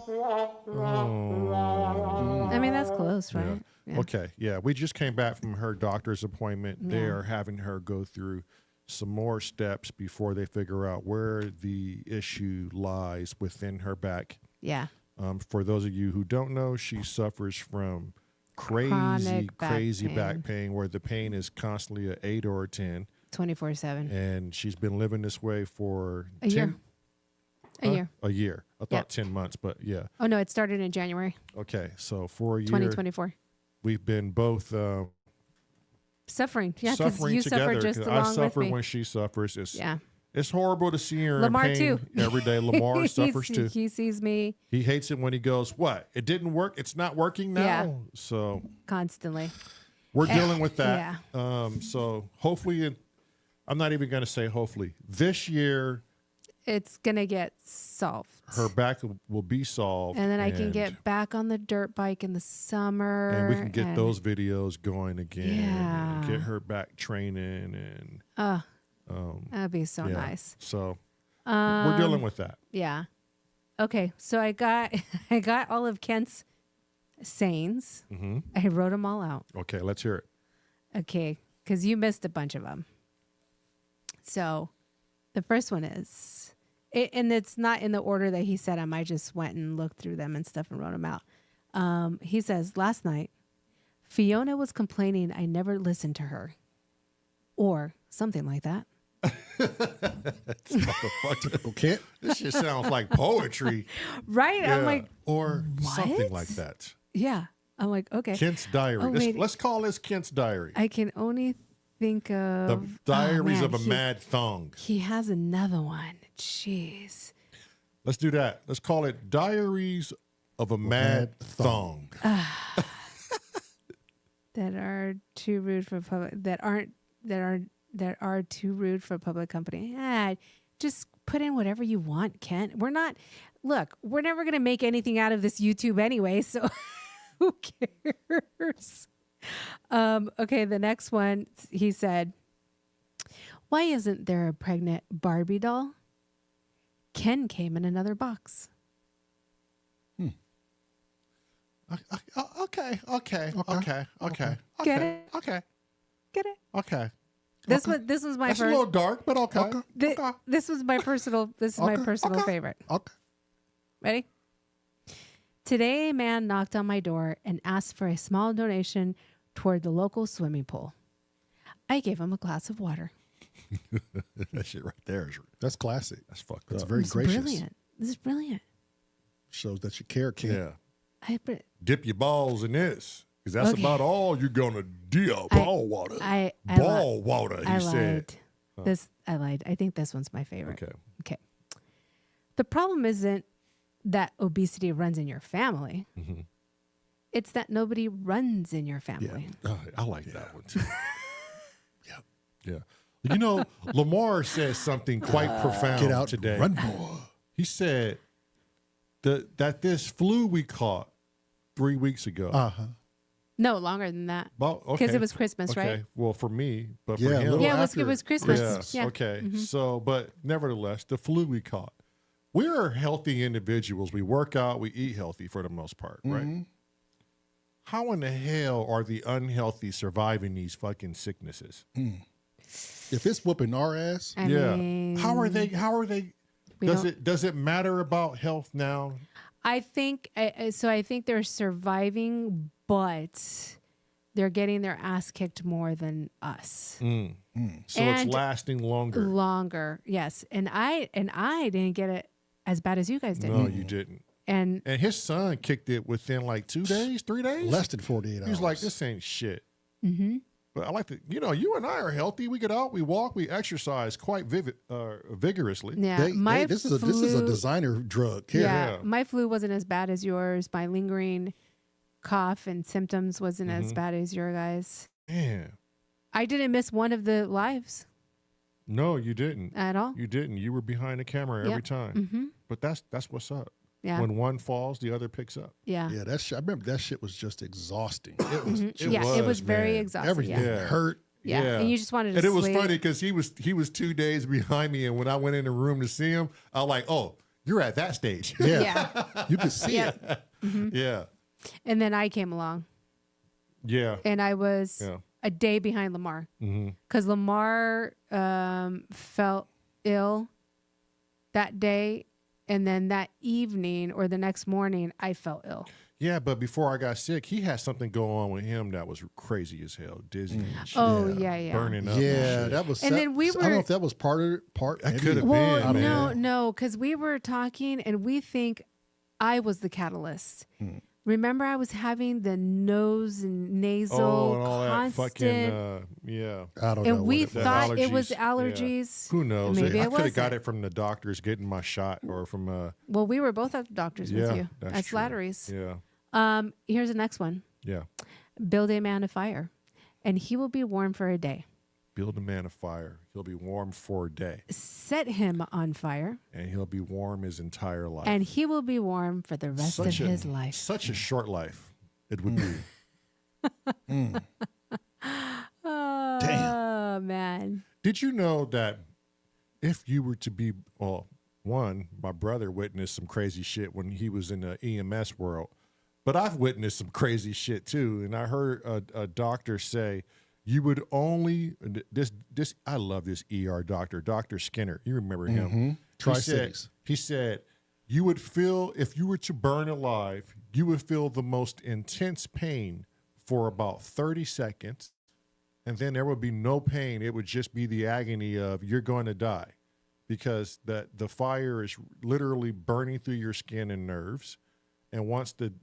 I mean, that's close, right? Yeah. Yeah. Okay. Yeah. We just came back from her doctor's appointment. They Yeah. are having her go through some more steps before they figure out where the issue lies within her back. Yeah. For those of you who don't know, she suffers from crazy back pain where the pain is constantly an 8 or a 10. 24/7. And she's been living this way for A year. A year. A year. I thought Yeah. 10 months, but yeah. Oh no, it started in January Okay. So for a year, 2024. we've been both Suffering. Yeah, because suffering you together. suffer just 'Cause along I suffer with me. when she suffers. It's Yeah. it's horrible to see her Lamar in pain too. every day. Lamar suffers too. He sees me He hates it when he goes, "What? It didn't work. It's not working now." Yeah. So constantly. we're dealing with that. Yeah. So hopefully, I'm not even going to say hopefully. This year, It's gonna get solved. her back will be solved, And then I can get back on the dirt bike in the summer. and we can get and- those videos going again. Yeah. And get her back training and That'd be so yeah. nice. So we're dealing with that. Yeah. Okay. So I got I got all of Kent's sayings. Mm-hmm. I wrote them all out. Okay, let's hear it. Okay, because you missed a bunch of them. So the first one is, and it's not in the order that he said them. I just went and looked through them and stuff and wrote them out. He says, last night, Fiona was complaining I never listened to her. Or something like that. Okay. This just sounds like poetry. Right? Yeah. I'm like, or something what? like that. yeah. I'm like, okay. Kent's diary. Oh, wait. Let's call this Kent's diary. I can only think of The diaries man, of a mad thong. He has another one. Jeez. Let's do that. Let's call it Diaries of a Mad Thong. That are too rude for public. That are too rude for public company. Just put in whatever you want, Kent. We're never gonna make anything out of this YouTube anyway, so who cares? Okay, the next one, he said, why isn't there a pregnant Barbie doll? Ken came in another box. Okay. Get it? Okay. Get it? Okay. This was my That's a first. little dark, but okay. This was my personal. This is my personal favorite. Okay. Ready? Today, a man knocked on my door and asked for a small donation toward the local swimming pool. I gave him a glass of water. That shit right there is That's classic. that's fucked That's up. very It's gracious. brilliant. This is brilliant. Shows that you care, Ken. Yeah. Dip your balls in this. Because that's Okay. about all you're going to dip. Ball water. Ball water, he I said. lied. I lied. I think this one's my favorite. Okay. The problem isn't that obesity runs in your family. Mm-hmm. It's that nobody runs in your family. Oh, I like that one too. Yeah. You know, Lamar said something quite profound Get out today. run, boy. He said that this flu we caught 3 weeks ago. No, longer than that. Well, Because it was Christmas, okay. right? Well, for me, but Yeah, for a him, little Yeah, it after was Christmas. Yes. Yeah. Okay. So, but nevertheless, the flu we caught. We are healthy individuals. We work out. We eat healthy for the most part, right? How in the hell are the unhealthy surviving these fucking sicknesses? If it's whooping our ass, I Yeah. mean, How are they? We Does it matter about health now? I think so. I think they're surviving, but they're getting their ass kicked more than us. So it's And lasting longer. Longer, yes. And I didn't get it as bad as you guys did. No, you didn't. And And his son kicked it within like 2 days, 3 days. less than 48 hours. He was like, "This ain't shit." But I like to, you and I are healthy. We get out, we walk, we exercise quite vigorously. yeah, This is a designer drug. Here. Yeah, my flu wasn't as bad as yours. My lingering cough and symptoms wasn't as bad as your guys. Man, I didn't miss one of the lives no, you didn't. at all. You didn't. You were behind the camera every Yep. time. But that's what's up. Yeah. When one falls, the other picks up. Yeah. Yeah, I remember that shit was just exhausting. It was. It was very man. exhausting. Everything Yeah. hurt. Yeah. And you just wanted to And it was sleep. funny because he was 2 days behind me, and when I went in the room to see him, I was like, "Oh, you're at that stage." Yeah, Yeah. you could see Yeah. it. Yeah. And then I came along, Yeah. and I was Yeah. a day behind Lamar Mm-hmm. because Lamar felt ill that day, and then that evening or the next morning, I felt ill. Yeah, but before I got sick, he had something go on with him that was crazy as hell, dizzy, and shit, Oh yeah. burning up. Yeah, and that was. And then we I don't know were- if that was part. That could have Well, been, no, man. no, because we were talking, and we think I was the catalyst. Remember, I was having the nose and nasal Oh, and all that constant, fucking, yeah. I don't know. and we what it was. thought it was allergies. allergies. Who knows? Maybe I it could have got wasn't. it from the doctors getting my shot, or from Well, we were both at the doctor's yeah, with you that's at true. Slattery's. Yeah, Here's the next one. yeah. Build a man a fire, and he will be warm for a day. Build a man a fire. He'll be warm for a day, Set him on fire, and he'll be warm his entire life. and he will be warm for the rest of his life. Such a short life it would be. Oh, man. Did you know that if you were to be, well, one, my brother witnessed some crazy shit when he was in the EMS world, but I've witnessed some crazy shit too. And I heard a doctor say, you would only, this I love this ER doctor, Dr. Skinner. You remember him. Tri-Cities. He said, you would feel, if you were to burn alive, you would feel the most intense pain for about 30 seconds. And then there would be no pain. It would just be the agony of you're going to die, because the fire is literally burning through your skin and nerves. And once the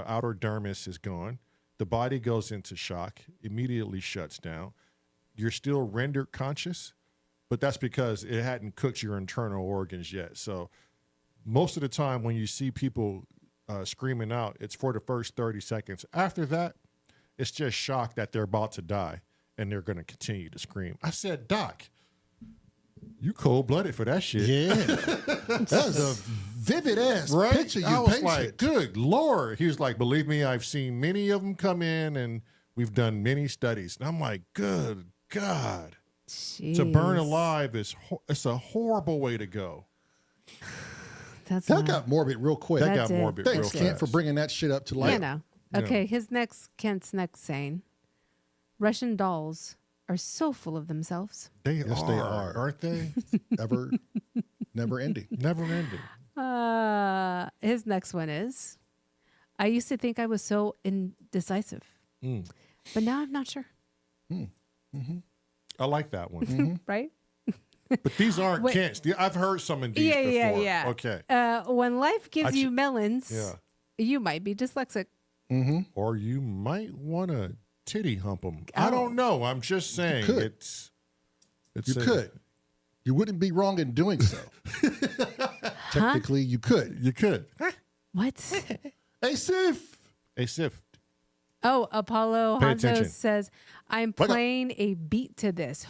outer dermis is gone, the body goes into shock, immediately shuts down. You're still rendered conscious, but that's because it hadn't cooked your internal organs yet. So most of the time when you see people screaming out, it's for the first 30 seconds. After that, it's just shock that they're about to die, and they're going to continue to scream. I said, Doc, you cold-blooded for that shit. Yeah, that's a vivid ass Right? picture you I was painted. like, good Lord. He was like, believe me, I've seen many of them come in, and we've done many studies. And I'm like, good God. To burn Jeez. alive it's a horrible way to go. That's That not- got morbid real quick. That That got did. morbid Thanks, real Kent, fast. for bringing that shit up to light. You know. Okay, Kent's next saying, Russian dolls are so full of themselves. They Yes, they are. aren't they? Never ending. Never ending. His next one is, I used to think I was so indecisive, but now I'm not sure. I like that one. Right? But these aren't Wait. Kent's. I've heard some of these Yeah, before. yeah. Okay. When life gives I you ch- melons, Yeah. you might be dyslexic. Or you might want to titty hump them. I don't know. I'm just saying. could. It's You could. You wouldn't be wrong in doing so. Technically, you could. You could. What? Hey, Sif. Hey, Sif. Oh, Apollo Pay Hanzo attention. says, I'm Wake up. playing a beat to this.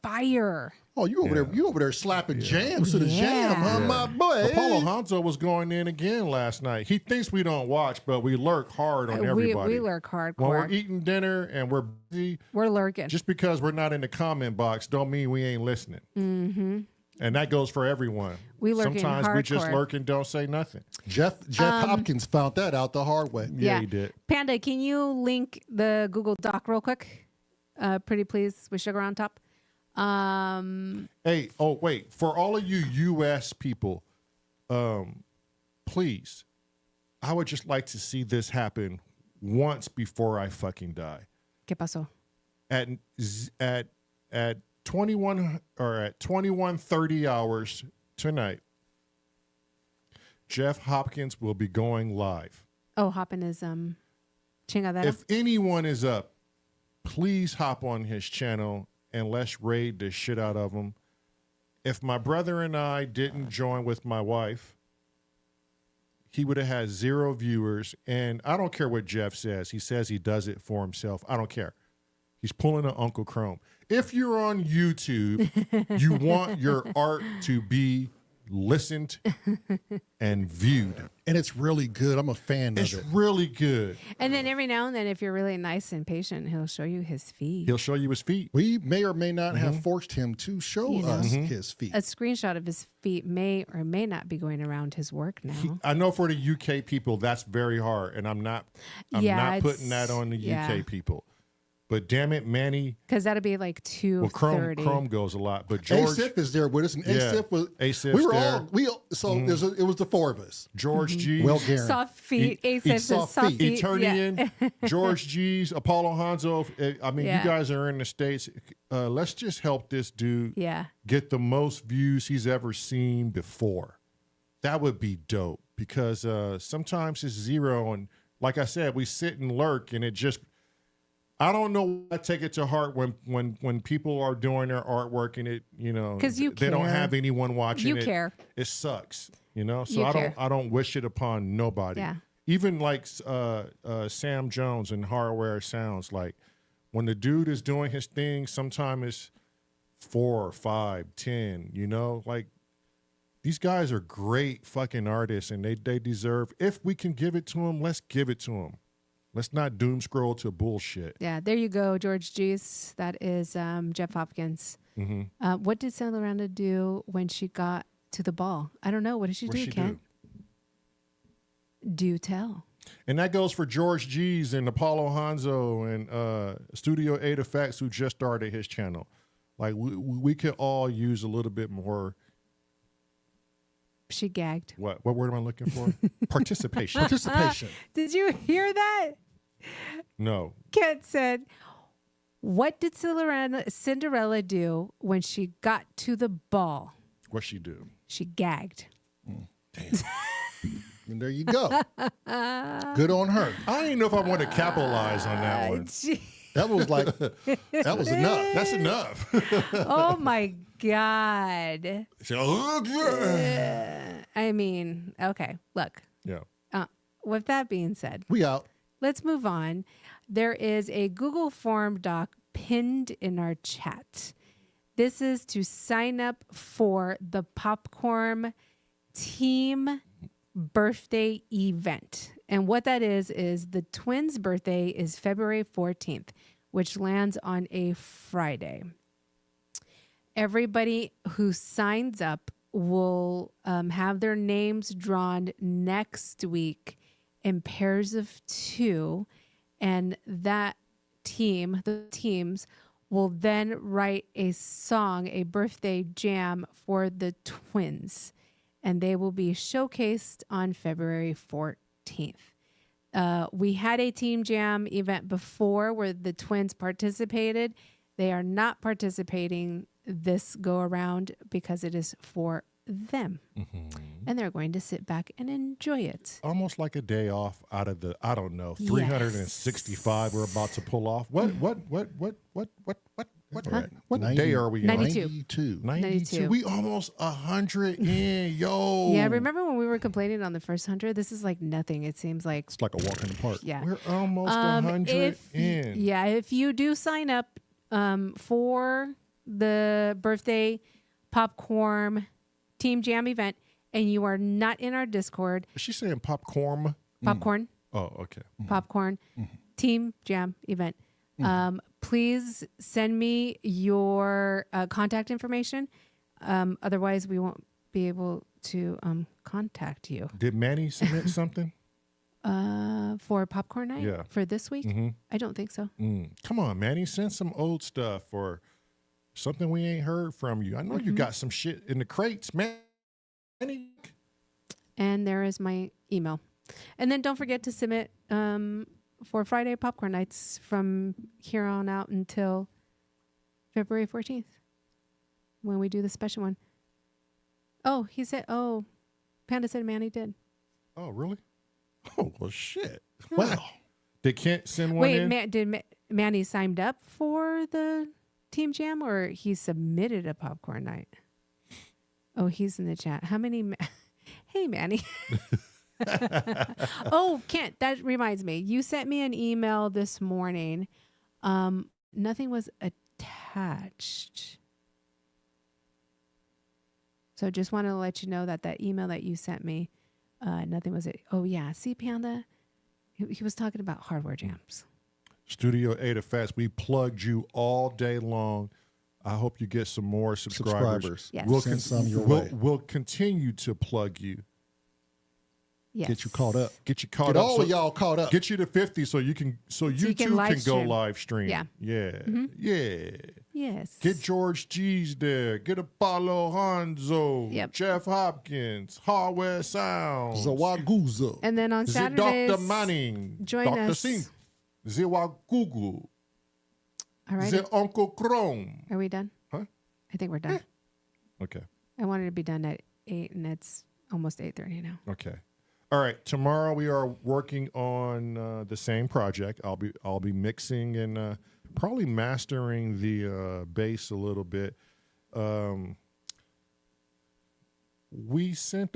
Fire. Oh, you over there? You over there slapping jams to the Yeah. jam, huh, Yeah. my boy? Apollo Hanzo was going in again last night. He thinks we don't watch, but we lurk hard on everybody. We lurk hardcore. When we're eating dinner and we're busy, We're lurking. just because we're not in the comment box don't mean we ain't listening. Mm-hmm. And that goes for everyone. We lurking Sometimes we just hardcore. lurk and don't say nothing. Jeff Hopkins found that out the hard way. Yeah, he did. Panda, can you link the Google Doc real quick? Pretty please, with sugar on top. Hey, oh wait, for all of you U.S. people, please, I would just like to see this happen once before I fucking die. ¿Qué pasó? At 21 or at 21:30 hours tonight, Jeff Hopkins will be going live. Oh, hopping is chingadera. If anyone is up, please hop on his channel and let's raid the shit out of him. If my brother and I didn't join with my wife, he would have had 0 viewers. And I don't care what Jeff says. He says he does it for himself. I don't care. He's pulling an Uncle Chrome. If you're on YouTube, you want your art to be listened and viewed. And it's really good. I'm a fan It's of it. really good. And then every now and then, if you're really nice and patient, he'll show you his feet. He'll show you his feet. We may or may not have forced him to show You know. us his feet. A screenshot of his feet may or may not be going around his work now. I know for the UK people, that's very hard. And I'm not Yeah, putting that on the UK people. But damn it, Manny. Because that'll be like 2:30. Well, Chrome goes a lot. But George. Asif is there with us. And Asif was. Asif's we were there. all. It was the four of us. George G. Well, Garen. Soft feet. He- Asif says soft soft feet. feet. Eternian, Yeah. George G's, Apollo Hanzo. I mean, Yeah. you guys are in the States. Let's just help this dude Yeah. get the most views he's ever seen before. That would be dope because sometimes it's zero. And like I said, we sit and lurk and it just, I don't know. I take it to heart when people are doing their artwork and it, 'Cause you they don't care. have anyone watching You it. care. It sucks, So You care. I don't wish it upon nobody. Yeah. Even like Sam Jones and Hardware Sounds, like when the dude is doing his thing, sometimes it's 4, 5, 10, like these guys are great fucking artists and they deserve, if we can give it to them, let's give it to them. Let's not doom scroll to bullshit. Yeah. There you go, George G's. That is Jeff Hopkins. What did Celeranda do when she got to the ball? I don't know. What did she What'd do, she Kent? Do tell. And that goes for George G's and Apollo Hanzo and Studio 8 Effects, who just started his channel. Like we could all use a little bit more. She gagged. What word am I looking for? Participation. Participation. Did you hear that? No. Kent said, what did Cinderella do when she got to the ball? What she do? She gagged. And there you go. Good on her. I don't even know if I want to capitalize on that one. That was that was enough. That's enough. Oh my God. So, I mean, okay, look. yeah. With that being said, We out. let's move on. There is a Google form doc pinned in our chat. This is to sign up for the Popcorn Team birthday event. And what that is the twins' birthday is February 14th, which lands on a Friday. Everybody who signs up will have their names drawn next week in pairs of 2. And the teams will then write a song, a birthday jam for the twins. And they will be showcased on February 14th. We had a team jam event before where the twins participated. They are not participating this go around because it is for them. And they're going to sit back and enjoy it. Almost like a day off out of the, I don't know, 365 we're about to pull off. What day are we on? 92. 92. We almost 100 in, yo. Yeah, remember when we were complaining on the first 100? This is like nothing. It seems like, It's like a walk in the park. yeah. We're almost 100 in. Yeah, if you do sign up for the birthday popcorn team jam event and you are not in our Discord, Is she saying popcorn? popcorn Oh, okay. team jam event, please send me your contact information. Otherwise, we won't be able to contact you Did Manny submit something? for popcorn night Yeah. for this week. I don't think so. Come on, Manny, send some old stuff or something we ain't heard from you. I know you got some shit in the crates, man. And there is my email. And then don't forget to submit for Friday popcorn nights from here on out until February 14th when we do the special one. Oh, he said, Panda said Manny did. Oh, really? Oh, well, shit. Wow. They can't send one in? Did Manny signed up for the team jam or he submitted a popcorn night? Oh, he's in the chat. How many? Hey, Manny. Oh, Kent, that reminds me. You sent me an email this morning. Nothing was attached. So just want to let you know that that email that you sent me, nothing was it. Oh yeah, see Panda, he was talking about hardware jams. Studio A to Fast, we plugged you all day long. I hope you get some more subscribers. Yes. We'll, Send some your way. we'll continue to plug you. Yes. Get you caught up. Get you caught Get up. all of y'all caught up. Get you to 50 so you can you you can too live can go stream. live stream. Yeah. Yeah. Yeah. Yes. Get George G's there. Get Apollo Hanzo. Yep. Jeff Hopkins. Hardware Sounds. Zawaguza. And then on Is it Saturdays, Dr. Manning? join Dr. us. Singh. Ziwagugu. all right. Is it Uncle Chrome? Are we done? Huh? I think we're done. Okay. I wanted to be done at 8, and it's almost 8:30 now. Okay. All right. Tomorrow we are working on the same project. I'll be mixing and probably mastering the bass a little bit. We sent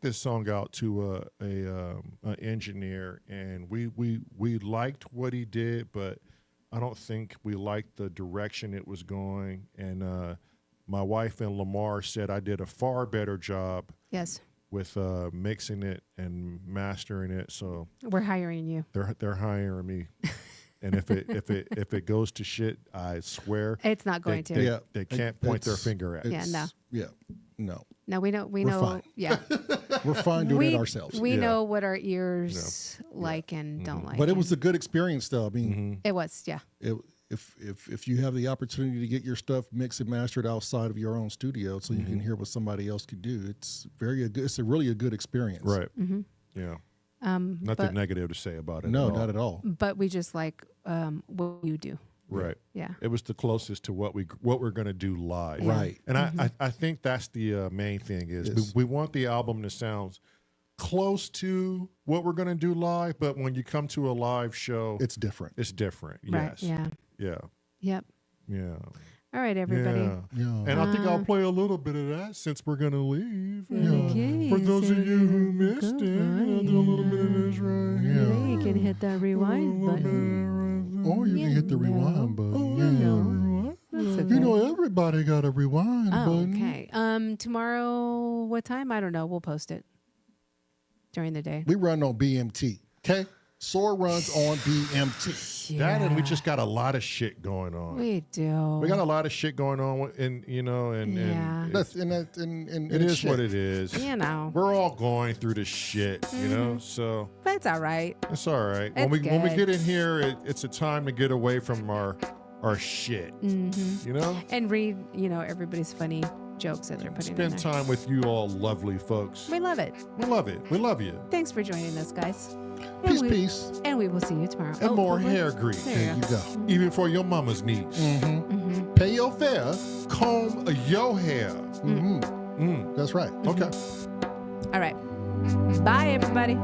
this song out to an engineer, and we liked what he did, but I don't think we liked the direction it was going. And my wife and Lamar said I did a far better job Yes. with mixing it and mastering it. So We're hiring you. they're hiring me. And if it goes to shit, I swear It's not going to. Yeah. they can't point their It's- finger at. Yeah, no. Yeah. No. No, we know. We We're know. fine. Yeah. We're fine doing it ourselves. We Yeah. know what our ears like and don't like. But it and was a good experience, though. I mean, It was. Yeah. if you have the opportunity to get your stuff mixed and mastered outside of your own studio, so you can hear what somebody else could do, it's a really a good experience. Right. Mm-hmm. Yeah. But, Nothing negative to say about it. No, at all. not at all. but we just like what you do. Right. Yeah. It was the closest to what we're going to do live. Yeah. Right. And I think that's the main thing is Yes. we want the album to sound close to what we're going to do live, but when you come to a live show, It's different. it's different. Right. Yes. Yeah. Yeah. Yep. Yeah. All right, everybody. Yeah. Yeah. And I think I'll play a little bit of that since we're going to leave. Okay, For those of so you who missed it, I'll do a little bit of this right here. Then you can hit that rewind button. Or you can hit the rewind button. Yeah. That's okay. You know, everybody got a rewind Oh, button. okay. Tomorrow, what time? I don't know. We'll post it during the day. We run on BMT. Okay? S.O.R runs on BMT. That and we just got a lot of shit going on. We do. We got a lot of shit going on, and Yeah. That's and it it's is shit. what it is. You know. We're all going through the shit, you know. So But it's all right. it's all right. It's When we good. get in here, it's a time to get away from our shit. You know, And read, everybody's funny jokes that they're putting in spend there. time with you all, lovely folks. We love it. We love it. We love you. Thanks for joining us, guys. Peace, and peace. And we will see you tomorrow. And more hold on. hair grease, There There you you go. even for your mama's needs. Pay your fare. Comb your hair. That's right. Okay. All right. Bye, everybody.